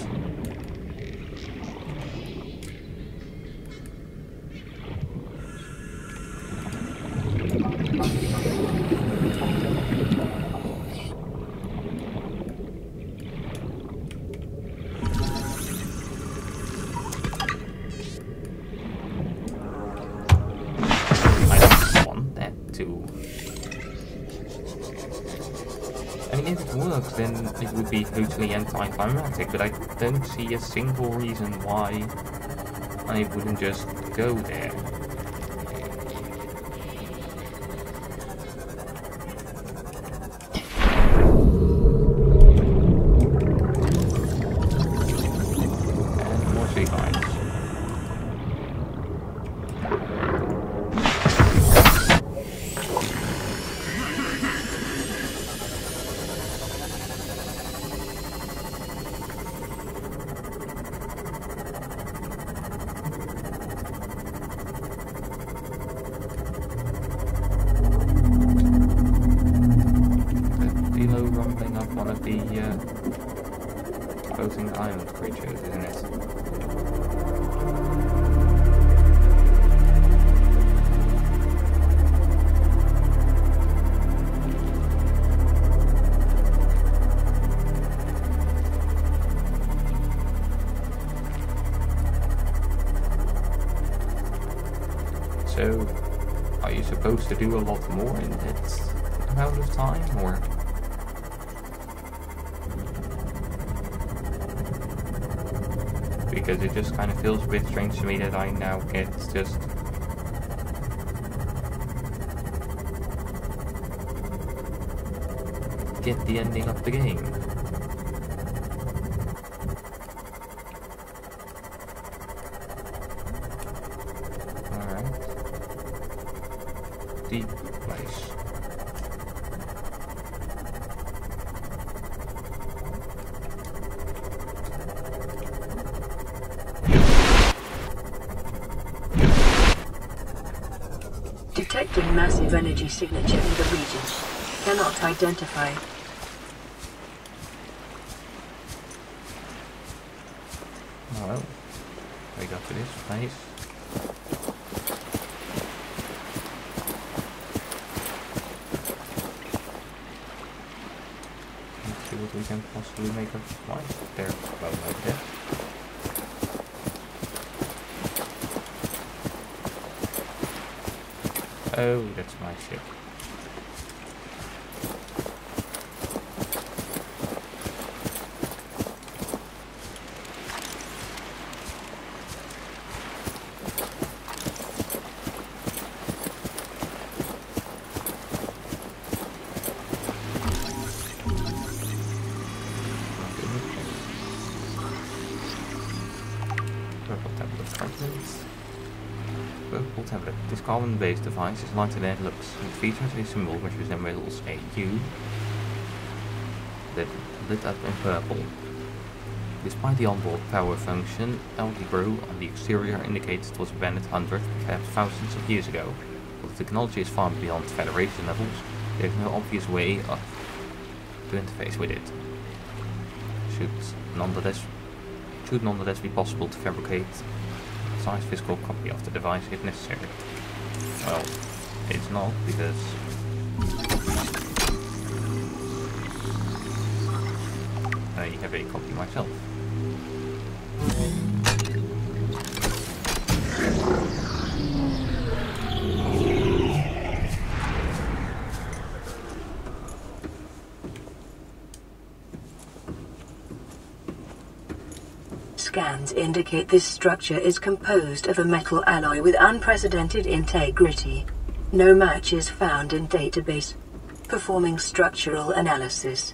If it works, then it would be hugely anticlimactic, but I don't see a single reason why I wouldn't just go there. And more sea lions. Rumbling up one of the floating island creatures, isn't it? So, are you supposed to do a lot more in that amount of time, or? Because it just kind of feels a bit strange to me that I now get just get the ending of the game. Alright. Deep place. Detecting massive energy signature in the region. Cannot identify. Oh well, we got to this place. Let's see what we can possibly make of life there. Well, like that. Oh, that's my ship. Purple tablet fragments. Purple tablet. This carbon-based device is lighter than it looks. It features a symbol which resembles a U that lit up in purple. Despite the onboard power function, algae grew on the exterior indicates it was abandoned hundreds, perhaps thousands of years ago. While the technology is far beyond Federation levels, there is no obvious way to interface with it. Should nonetheless be possible to fabricate a size physical copy of the device if necessary. Well, it's not, because I have a copy myself. Scans indicate this structure is composed of a metal alloy with unprecedented integrity. No match is found in database. Performing structural analysis.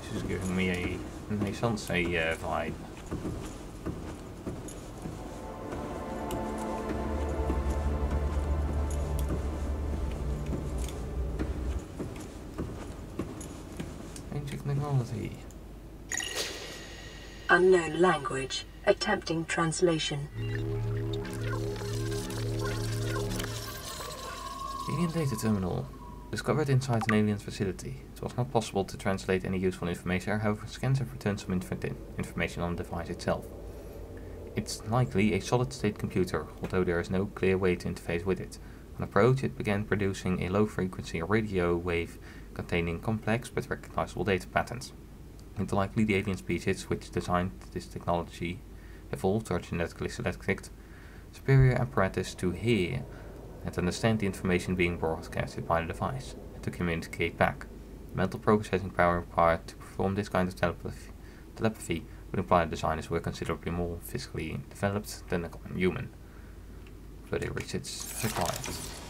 This is giving me a Renaissance vibe. Technology. Unknown language. Attempting translation. Alien data terminal. Discovered inside an alien's facility. It was not possible to translate any useful information, however scans have returned some information on the device itself. It's likely a solid-state computer, although there is no clear way to interface with it. On approach, it began producing a low-frequency radio wave containing complex but recognizable data patterns. It's likely the alien species which designed this technology evolved or genetically selected superior apparatus to hear and understand the information being broadcasted by the device, and to communicate back. The mental processing power required to perform this kind of telepathy would imply the designers were considerably more physically developed than a common human. But they reached its requirements.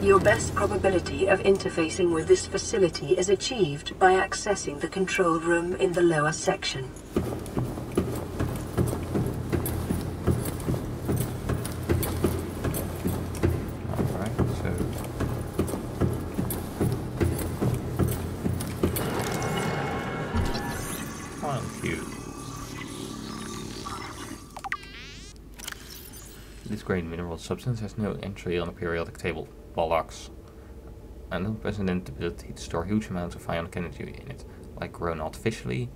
Your best probability of interfacing with this facility is achieved by accessing the control room in the lower section. Alright, so file queue. This grey mineral substance has no entry on a periodic table. Bollocks. An unprecedented ability to store huge amounts of ionic energy in it, like grown artificially.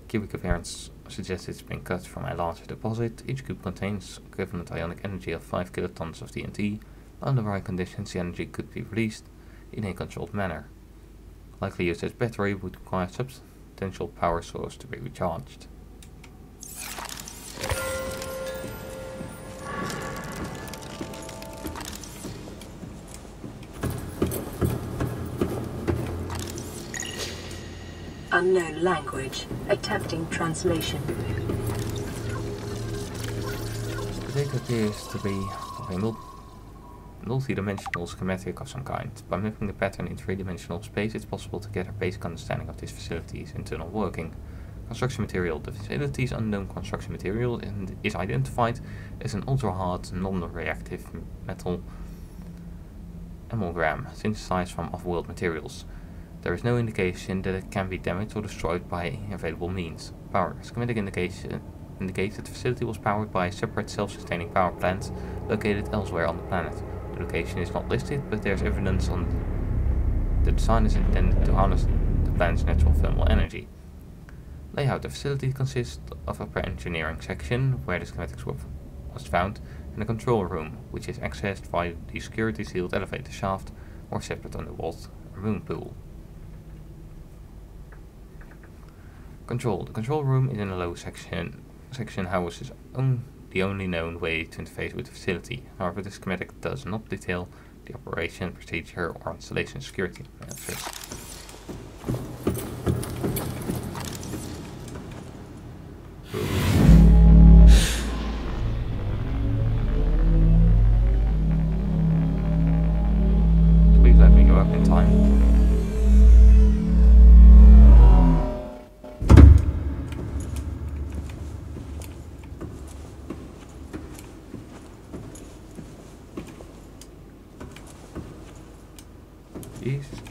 Cubic appearance suggests it's been cut from a larger deposit. Each cube contains equivalent ionic energy of 5 kilotons of TNT. Under the right conditions, the energy could be released in a controlled manner. Likely used as battery would require substantial power source to be recharged. Unknown language. Attempting translation. The data appears to be of a multi-dimensional schematic of some kind. By mapping the pattern in three-dimensional space, it's possible to get a basic understanding of this facility's internal working. Construction material. The facility's unknown construction material is identified as an ultra-hard, non-reactive metal amalgam synthesized from off-world materials. There is no indication that it can be damaged or destroyed by available means. Power. Schematic indicates that the facility was powered by a separate self-sustaining power plant located elsewhere on the planet. The location is not listed, but there's evidence on the design is intended to harness the planet's natural thermal energy. Layout. The facility consists of upper engineering section, where the schematics was found, and a control room, which is accessed via the security sealed elevator shaft or separate underwater room pool. Control. The control room is in a low section. Section houses the only known way to interface with the facility. However, the schematic does not detail the operation, procedure, or installation security measures. Please let me go up in time.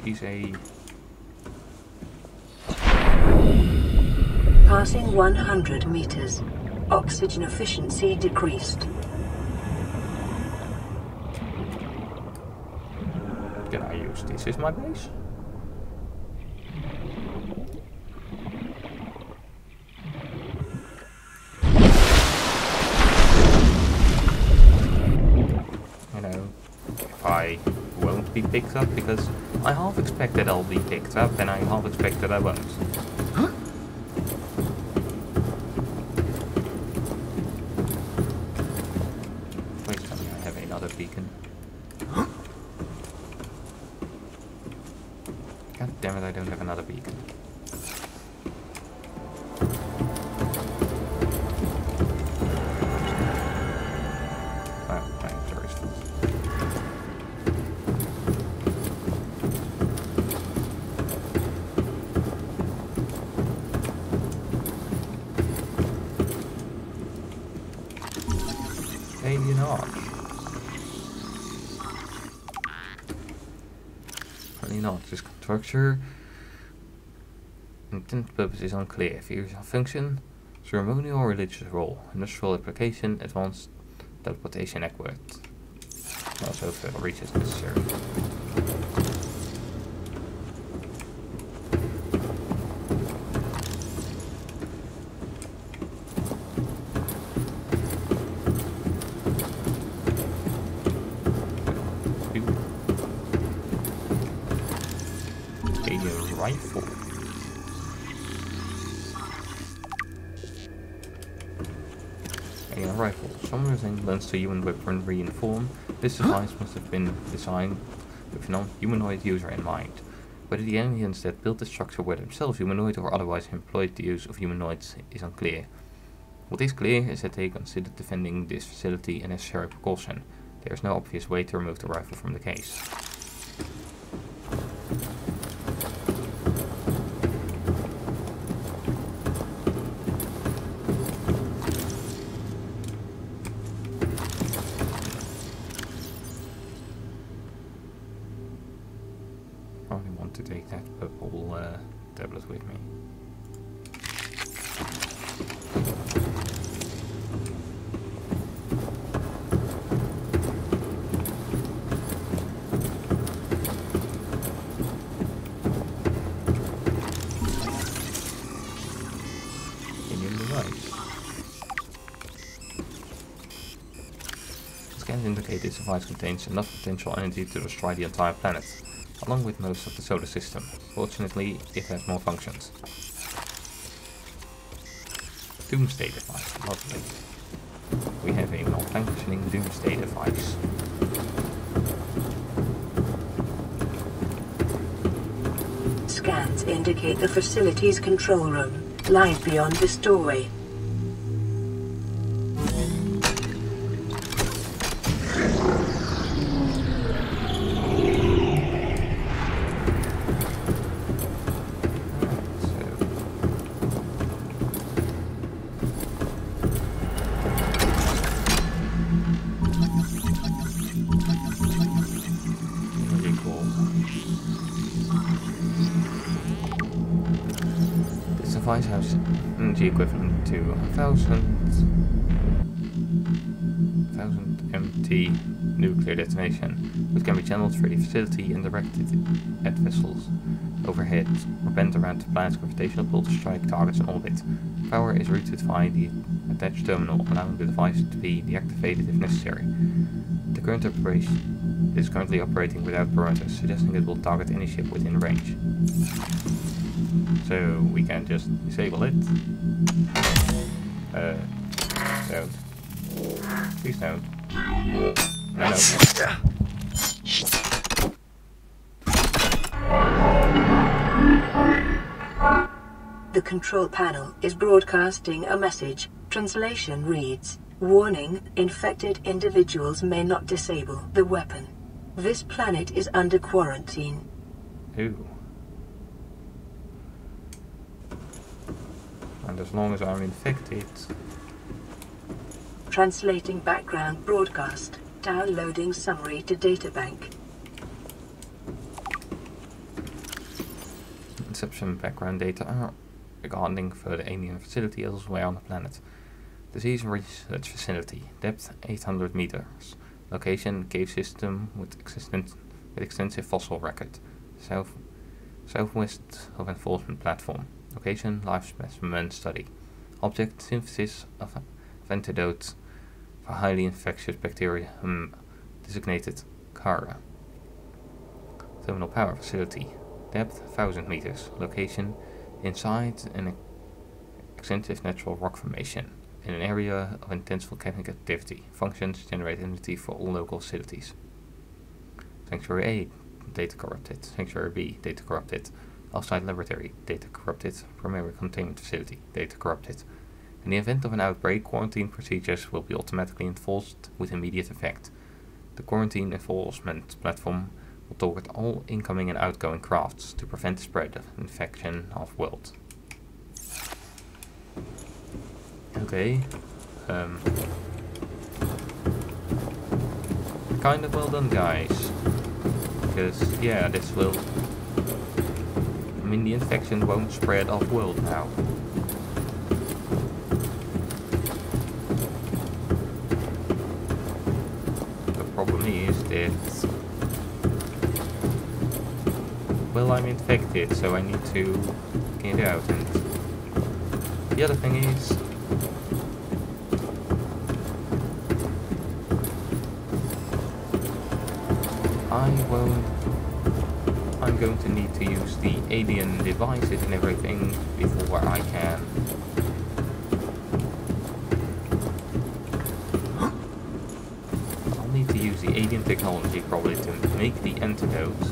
Is a Passing 100 meters. Oxygen efficiency decreased. Can I use this as my base? You know, if I won't be picked up, because I half expect that I'll be picked up and I half expect that I won't. Huh? Please tell me I have another beacon. Huh? God damn it, I don't have another beacon. Alien Arch. Alien Arch. This structure intended purpose is unclear. Features of function, ceremonial or religious role, industrial application, advanced teleportation network. Also further reaches necessary. Rifle. A rifle. Some resemblance to human weapon reform. This device must have been designed with a non-humanoid user in mind. Whether the aliens that built the structure were themselves humanoid or otherwise employed the use of humanoids is unclear. What is clear is that they considered defending this facility a necessary precaution. There is no obvious way to remove the rifle from the case. To take that purple tablet with me. indicate this device contains enough potential energy to destroy the entire planet, along with most of the solar system. Fortunately, it has more functions. Doomsday device, lovely. We have a malfunctioning Doomsday device. Scans indicate the facility's control room lies beyond this doorway. Device has energy equivalent to 1000 MT nuclear detonation, which can be channeled through the facility and directed at vessels overhead or bent around the planet's gravitational pull to strike targets in orbit. Power is routed via the attached terminal, allowing the device to be deactivated if necessary. The current operation is currently operating without parameters, suggesting it will target any ship within range. So we can just disable it. Don't. Please don't. No. The control panel is broadcasting a message. Translation reads, "Warning, infected individuals may not disable the weapon. This planet is under quarantine." Ooh. And as long as I'm infected... Translating background broadcast. Downloading summary to databank. Inception background data are regarding further alien facility elsewhere on the planet. Disease research facility. Depth 800 meters. Location cave system with extensive fossil record. Southwest of enforcement platform. Location live specimen study. Object synthesis of antidote for highly infectious bacteria designated CARA. Terminal power facility. Depth 1000 meters. Location inside an extensive natural rock formation in an area of intense volcanic activity. Functions generate energy for all local facilities. Sanctuary A, data corrupted. Sanctuary B, data corrupted. Offsite laboratory, data corrupted. Primary containment facility, data corrupted. In the event of an outbreak, quarantine procedures will be automatically enforced with immediate effect. The quarantine enforcement platform will target all incoming and outgoing crafts to prevent the spread of infection off-world. Okay. Kind of well done, guys. Because, yeah, this will... I mean, the infection won't spread off-world now. The problem is that... well, I'm infected, so I need to get out. And the other thing is... I'm going to need to use the alien devices and everything before I can. I'll need to use the alien technology probably to make the antidote.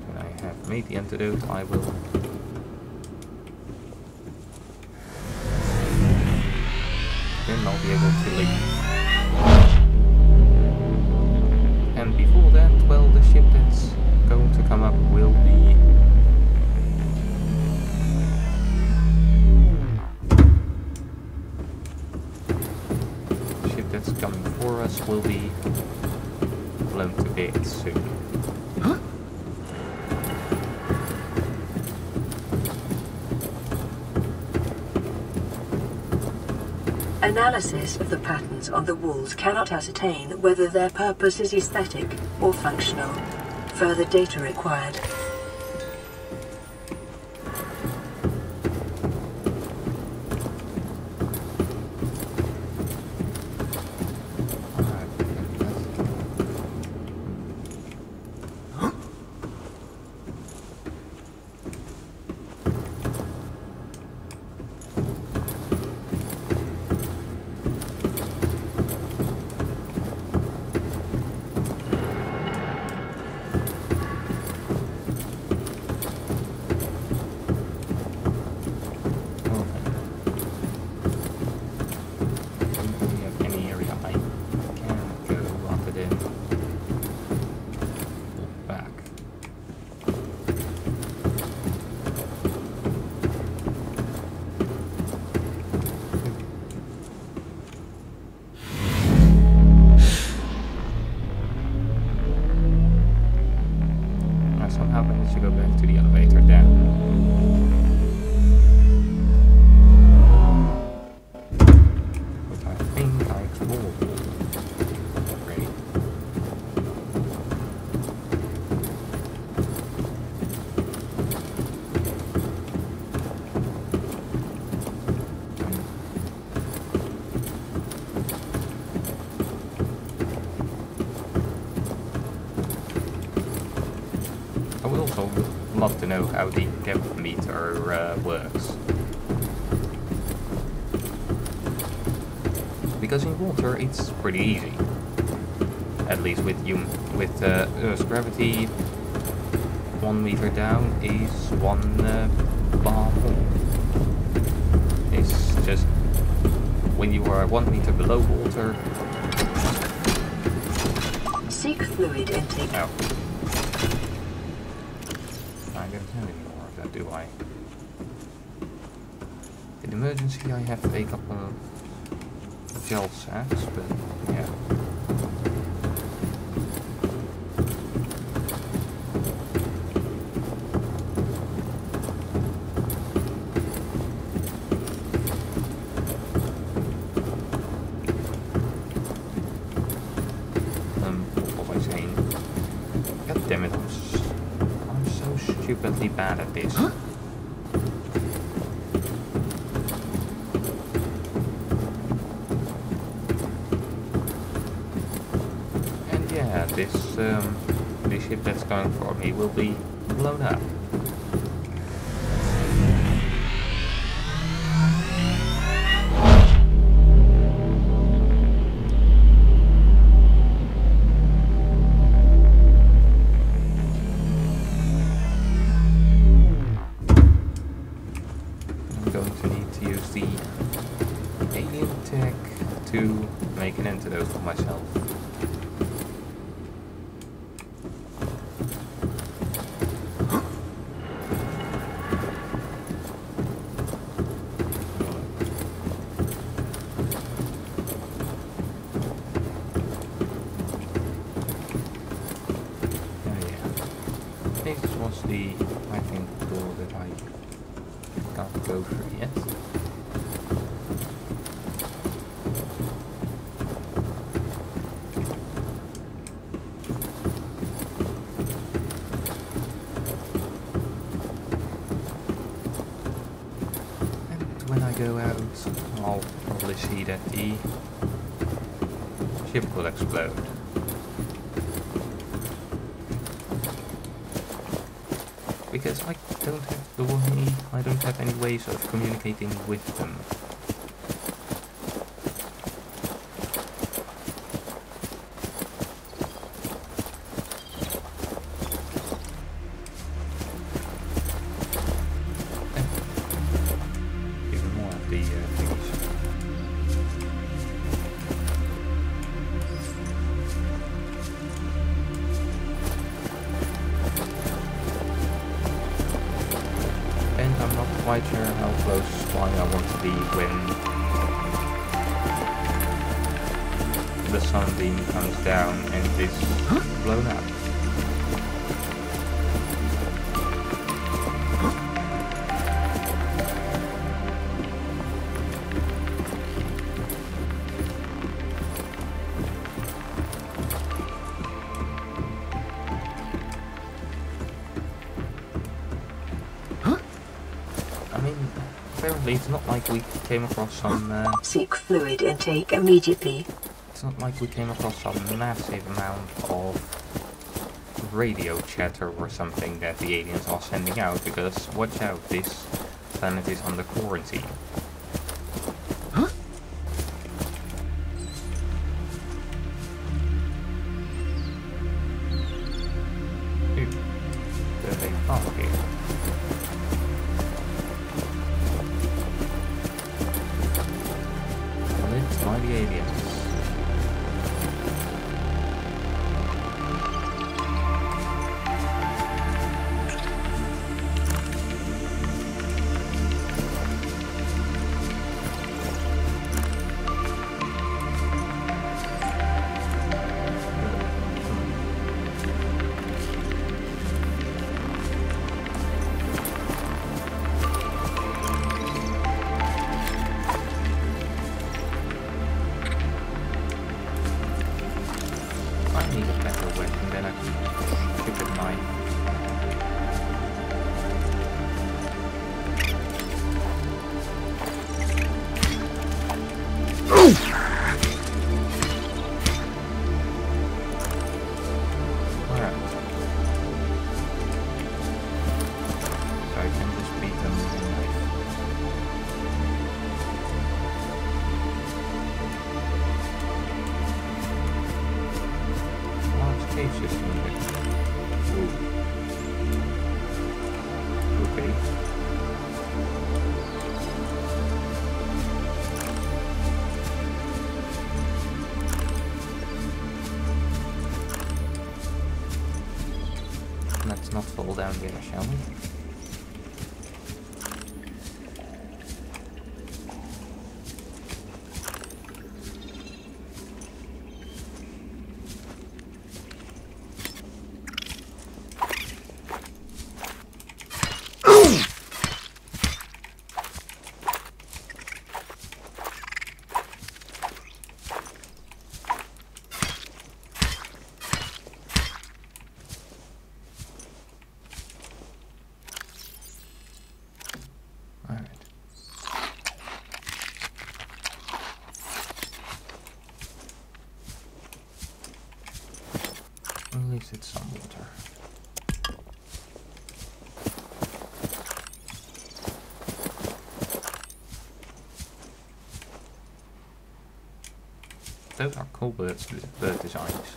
When I have made the antidote, I will... then I'll be able to leave. And before that, well, the ship that's going to come up will be... the ship that's coming for us will be blown to bits soon. Analysis of the patterns on the walls cannot ascertain whether their purpose is aesthetic or functional. Further data required. love to know how the depth meter works. Because in water it's pretty easy. At least with Earth's gravity, 1 meter down is 1 bar more. It's just when you are 1 meter below water. Seek fluid intake. Oh. I don't have any more of that, do I? In emergency, I have a couple of gel sacks, but yeah. What was I saying? God damn it, I'm so stupidly bad at this. Huh? And yeah, this ship that's going for me will be blown up. To make an antidote for myself. This was the, I think, door that I can't go through yet. When I go out, I'll probably see that the ship will explode. Because I don't have any ways of communicating with them. I'm not quite sure how close I want to be when the sunbeam comes down and is blown up. Apparently it's not like we came across some... Seek fluid intake immediately. It's not like we came across some massive amount of radio chatter or something that the aliens are sending out, because watch out, this planet is under quarantine. Ooh, there's a park here. By the aliens. I need a better weapon than a stupid knife. Alright. cave system here. Ooh. Okay. Let's not fall down there, shall we? At least it's some water. Those are cool bird designs.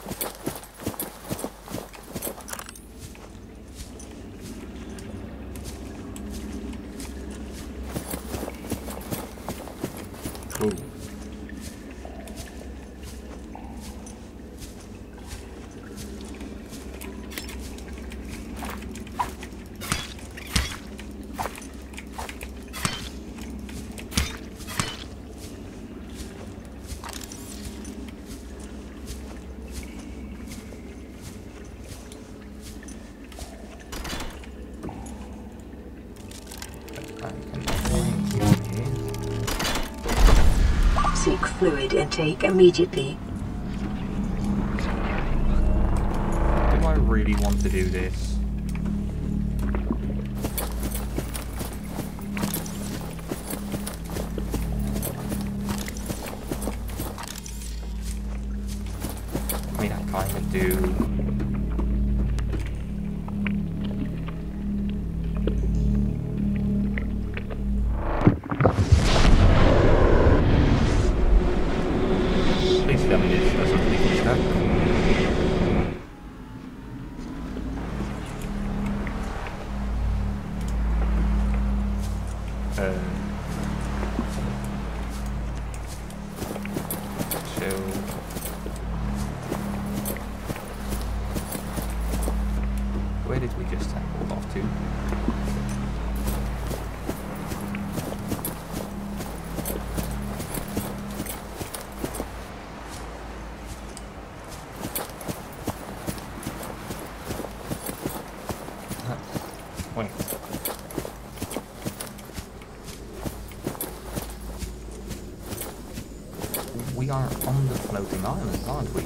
Ooh. Seek fluid intake immediately. Do I really want to do this? I mean, I kind of do. Please tell me this doesn't leave me stuck. So where did we just hold off to? Wait. We are on the floating island, aren't we?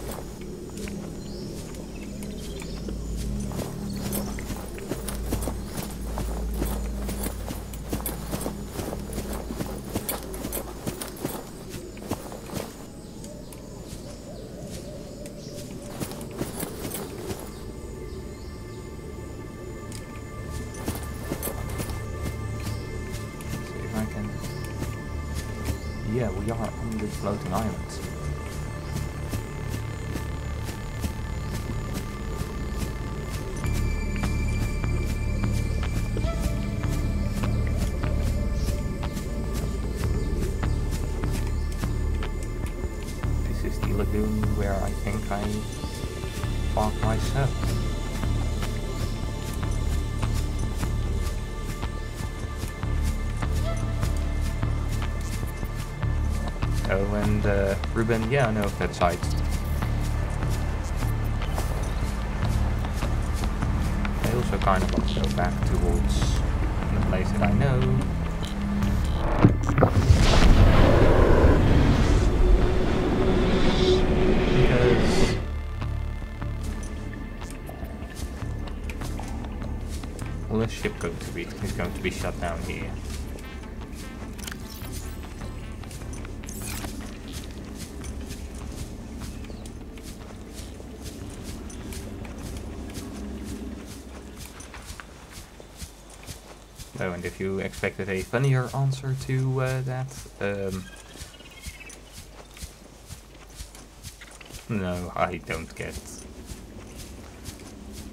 Yeah, we are on this floating island. This is the lagoon where I think I parked myself. Oh, and Ruben, yeah, I know of that site. I also kind of want to go back towards the place that I know. Because well, the ship is going to be shut down here. Oh, and if you expected a funnier answer to that, no, I don't get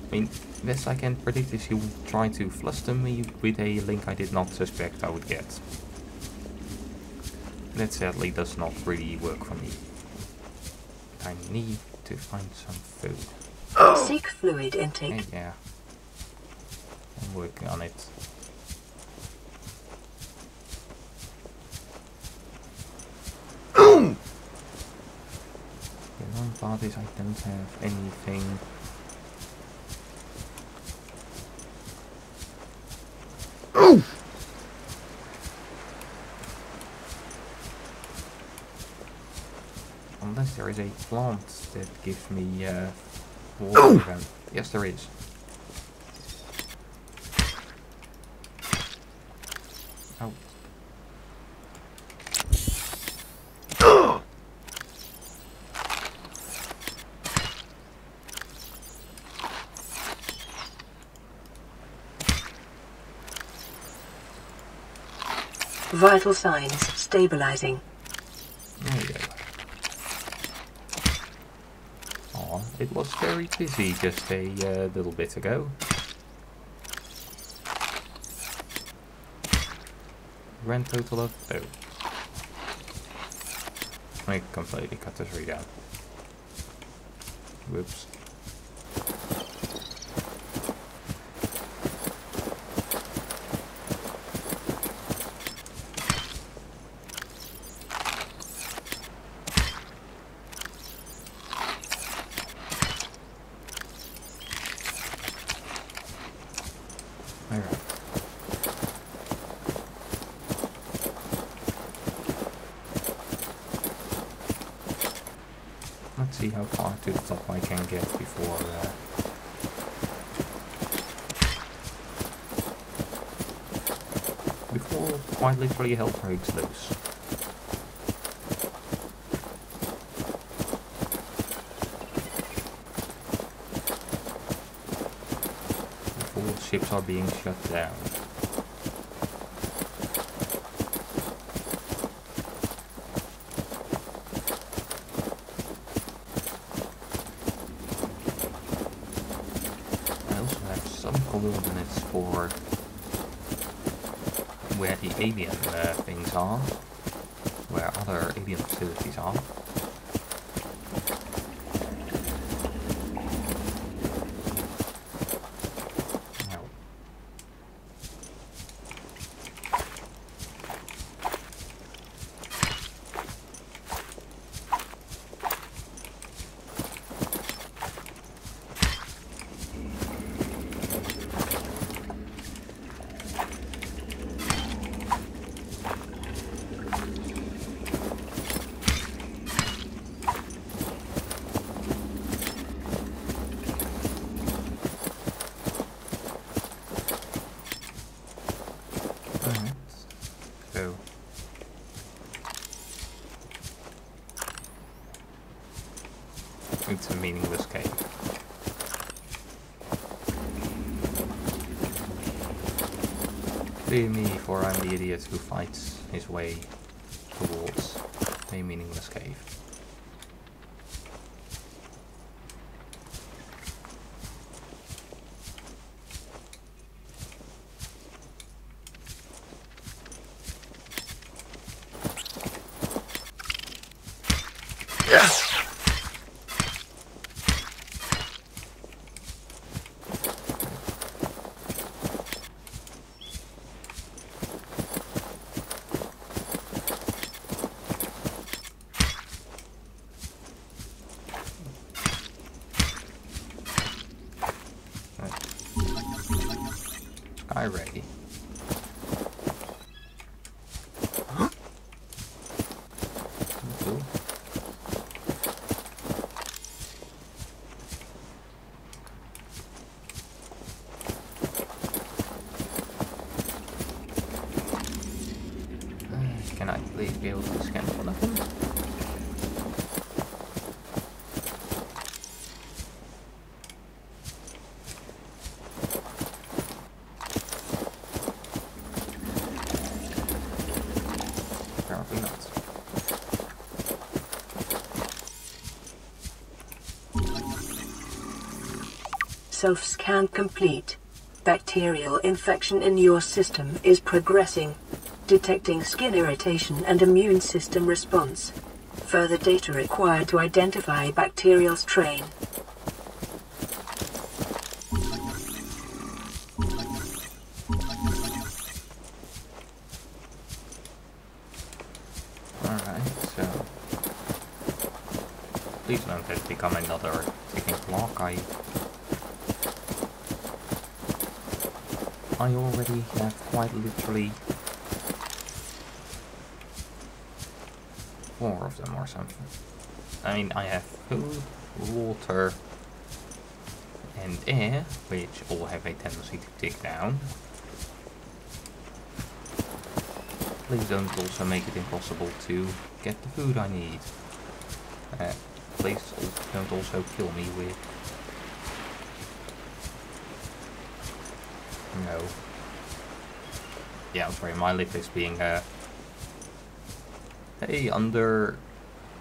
I mean, best I can predict is you will try to fluster me with a link I did not suspect I would get. That sadly does not really work for me. I need to find some food. Seek fluid intake. Hey, yeah. I'm working on it. The annoying part is I don't have anything. Unless there is a plant that gives me water again. Yes, there is. Oh. Vital signs stabilizing. There you go. Aw, it was very busy just a little bit ago. Grand total of... oh. I completely cut this read out. Whoops. Alright. Let's see how far to the top I can get before quite literally hell breaks loose. Before ships are being shut down. Coordinates for where the alien things are, where other alien facilities are. It's a meaningless cave. Clear me, for I'm the idiot who fights his way towards a meaningless cave. Yes! Sky ready. Cool. Can I please be able to scan for nothing? self-scan complete. Bacterial infection in your system is progressing. Detecting skin irritation and immune system response. Further data required to identify bacterial strain. Alright, so please don't let it become another ticking clock. I already have quite literally 4 of them or something. I mean, I have food, water, and air, which all have a tendency to tick down. Please don't also make it impossible to get the food I need. Please don't also kill me with... No. Yeah, I'm sorry, my lip is being hey, under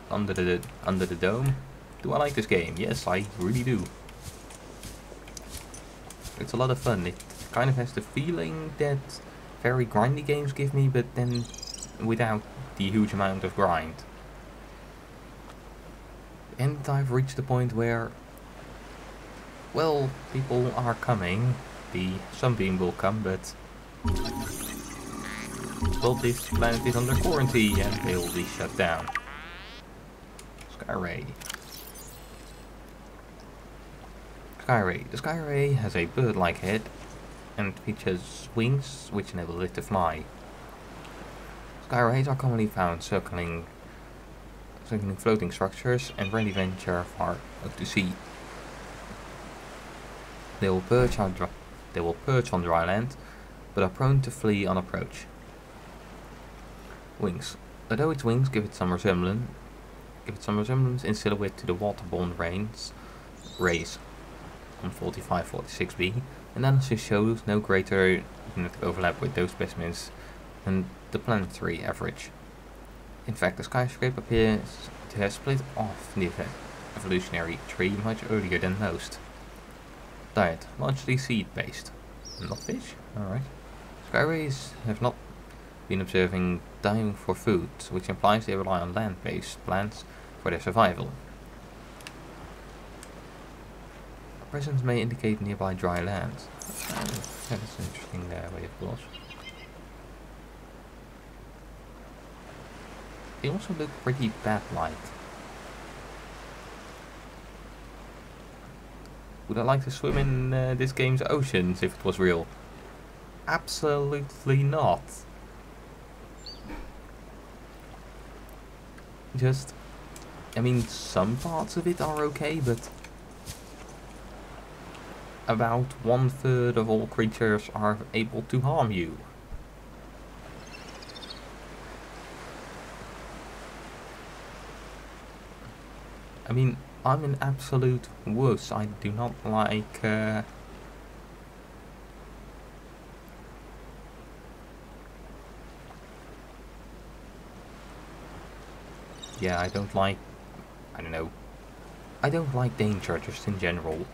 the dome. Do I like this game? Yes, I really do. It's a lot of fun. It kind of has the feeling that very grindy games give me, but then without the huge amount of grind. And I've reached the point where, well, people are coming. The sunbeam will come, but well, this planet is under quarantine and they'll be shut down. Skyray. Skyray. The Skyray has a bird-like head and features wings which enable it to fly. Skyrays are commonly found circling floating structures and rarely venture far out to sea. They will perch on dry land, but are prone to flee on approach. Wings. Although its wings give it some resemblance in silhouette to the waterborne rays on 4546b, analysis shows no greater genetic overlap with those specimens than the planetary average. In fact, the skyscraper appears to have split off the evolutionary tree much earlier than most. Diet, largely seed-based. Not fish? Alright. Skyrays have not been observing diving for food, which implies they rely on land-based plants for their survival. Presence may indicate nearby dry land. That's an interesting way of course. They also look pretty bat-like. Would I like to swim in this game's oceans if it was real? Absolutely not. Just, I mean, some parts of it are okay, but about 1/3 of all creatures are able to harm you. I mean, I'm an absolute wuss. I do not like yeah, I don't like, I don't know, I don't like danger just in general.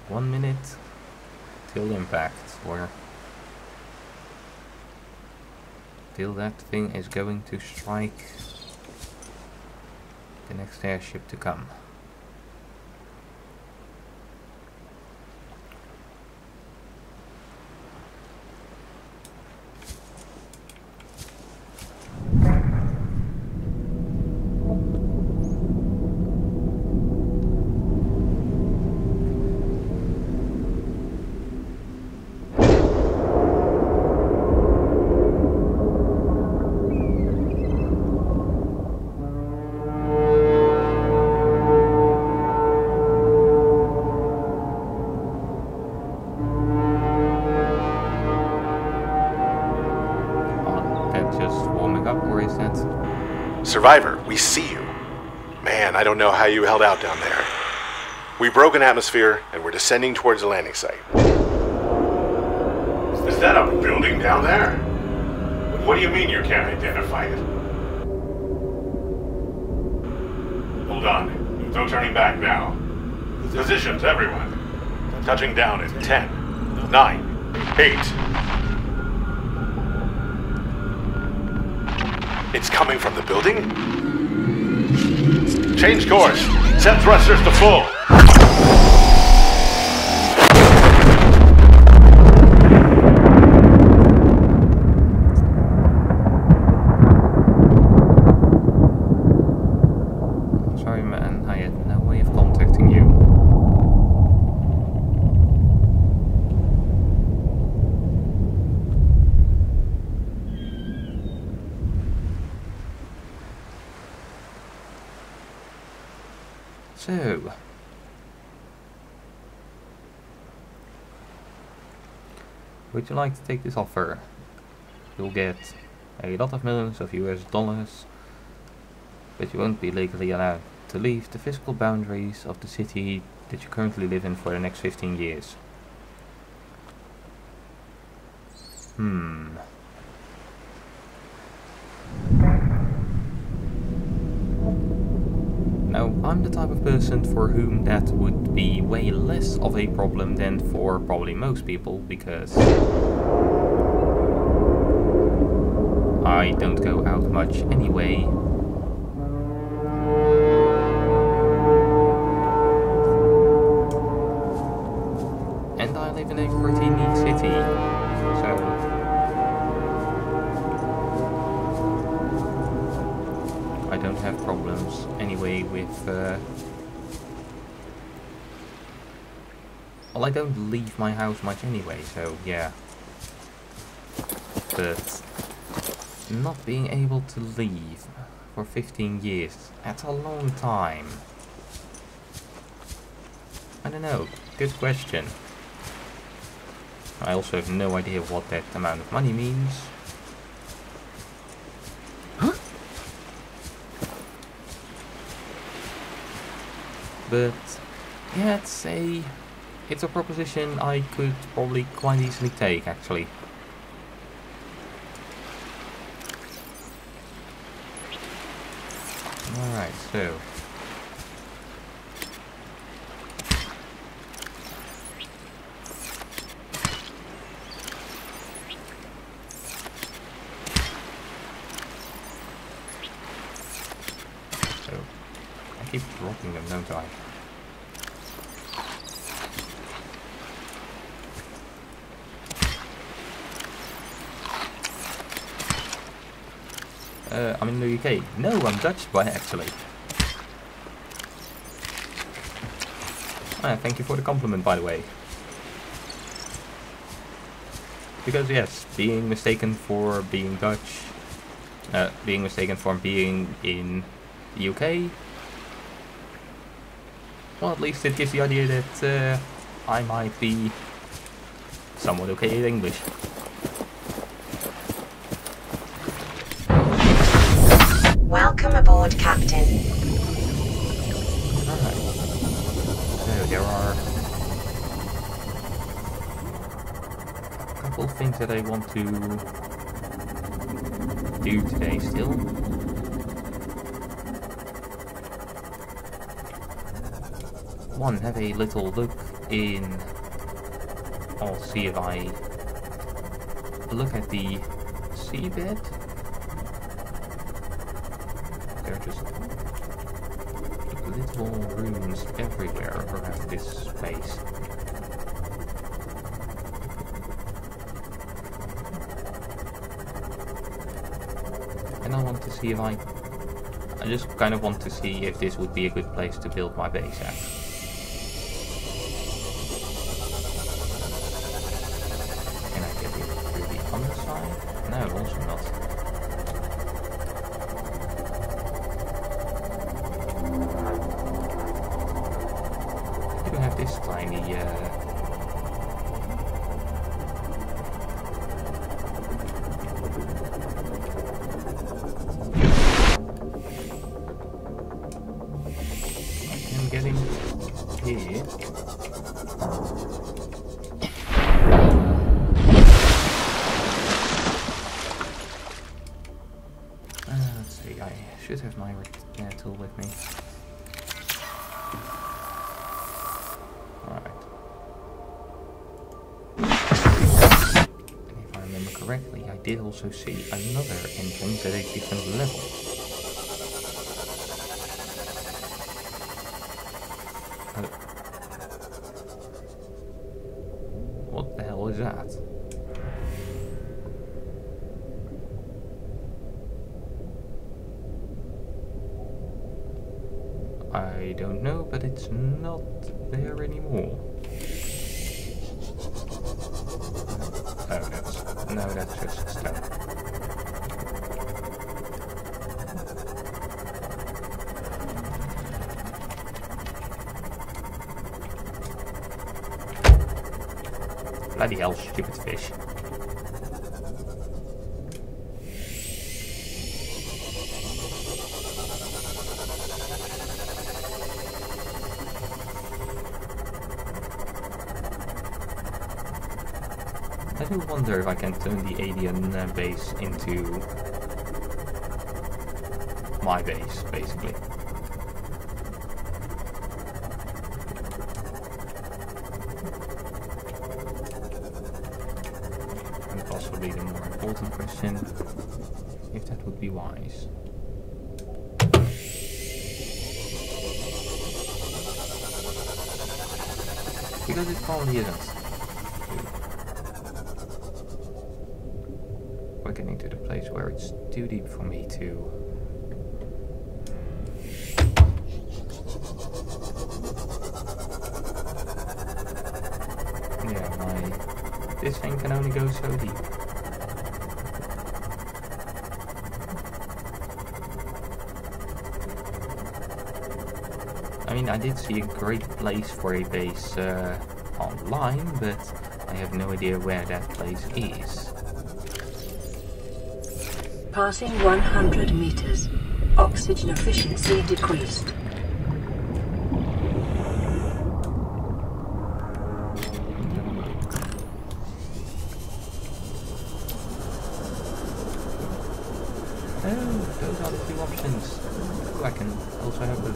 1 minute till impact, or till that thing is going to strike the next airship to come. Survivor, we see you. Man, I don't know how you held out down there. We broke an atmosphere, and we're descending towards the landing site. Is that a building down there? What do you mean you can't identify it? Hold on. No turning back now. Positions, everyone. Touching down in 10, 9, 8. It's coming from the building? Change course. Set thrusters to full. Sorry man, I had no way of contacting you. So, would you like to take this offer? You'll get a lot of millions of US dollars, but you won't be legally allowed to leave the physical boundaries of the city that you currently live in for the next 15 years. Now, I'm the type of person for whom that would be way less of a problem than for probably most people, because I don't go out much anyway. And I live in a pretty neat city, so I don't have problems anyway with well, I don't leave my house much anyway, so yeah. But not being able to leave for 15 years, that's a long time. I don't know, good question. I also have no idea what that amount of money means. But yeah, it's a proposition I could probably quite easily take, actually. Alright, so I keep dropping them, don't I? I'm in the UK. No, I'm Dutch, by actually. Thank you for the compliment, by the way. Because yes, being mistaken for being Dutch, being mistaken for being in the UK, well, at least it gives the idea that I might be somewhat okay at English. Welcome aboard, Captain. Alright. So there are a couple of things that I want to do today still. One, have a little look in. I'll see if I look at the seabed. There are just little rooms everywhere around this space. And I want to see if I just kind of want to see if this would be a good place to build my base at. Can I get it through the underside? No, also not. This tiny I'm getting here. Let's see, I should have my tool with me. Alright. And if I remember correctly, I did also see another entrance at a different level. What the hell is that? I don't know, but it's not there anymore. Oh, that's just stone. Bloody hell, stupid fish. I do wonder if I can turn the alien base into my base, basically. And possibly the more important question, if that would be wise. Because it probably isn't. We're getting to the place where it's too deep for me to... Yeah, this thing can only go so deep. I mean, I did see a great place for a base online, but I have no idea where that place is. Passing 100 meters. Oxygen efficiency decreased. Oh, those are the two options. Oh, I can also have the...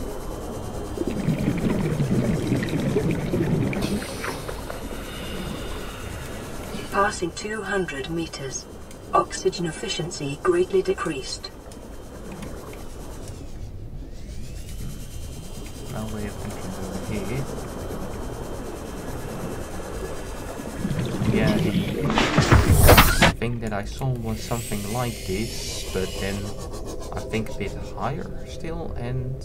Passing 200 meters. Oxygen efficiency greatly decreased. No way of entrance over here. Yeah, the thing that I saw was something like this, but then I think a bit higher still, and...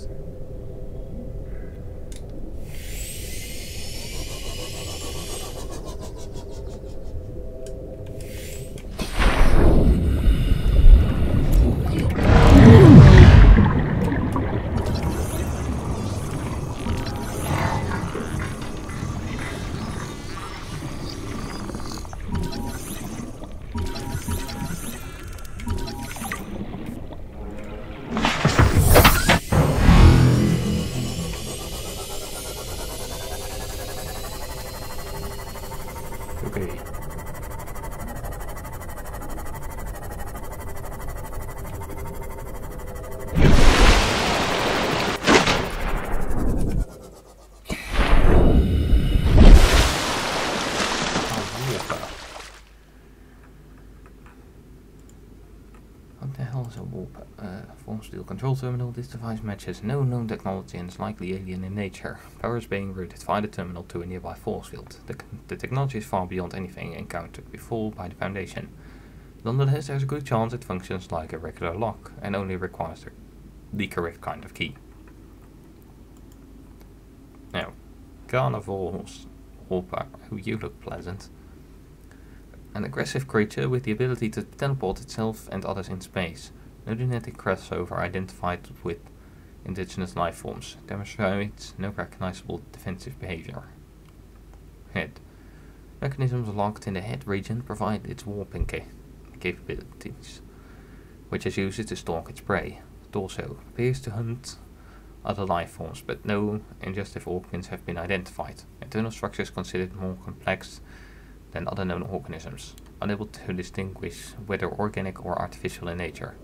Okay. What the hell is a warp? Form steel control terminal. This device matches no known technology and is likely alien in nature. Power is being routed via the terminal to a nearby force field. The technology is far beyond anything encountered before by the Foundation. Nonetheless, there's a good chance it functions like a regular lock and only requires the correct kind of key. Now, Carnival's Warper, oh, you look pleasant. An aggressive creature with the ability to teleport itself and others in space. No genetic crossover identified with indigenous life forms. Demonstrates no recognizable defensive behavior. Head. Mechanisms locked in the head region provide its warping capabilities, which is used to stalk its prey. Torso appears to hunt other life forms, but no ingestive organs have been identified. Internal structure is considered more complex than other known organisms, unable to distinguish whether organic or artificial in nature.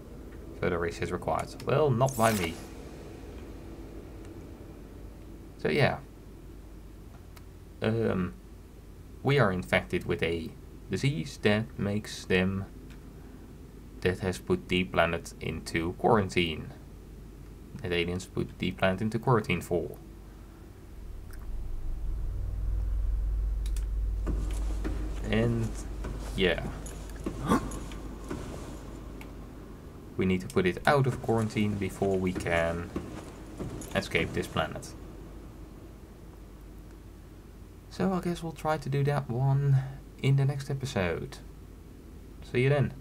Further research is required. Well, not by me. So yeah. We are infected with a disease that makes them... that has put the planet into quarantine. That aliens put the planet into quarantine for. And yeah. We need to put it out of quarantine before we can escape this planet. So I guess we'll try to do that one in the next episode. See you then.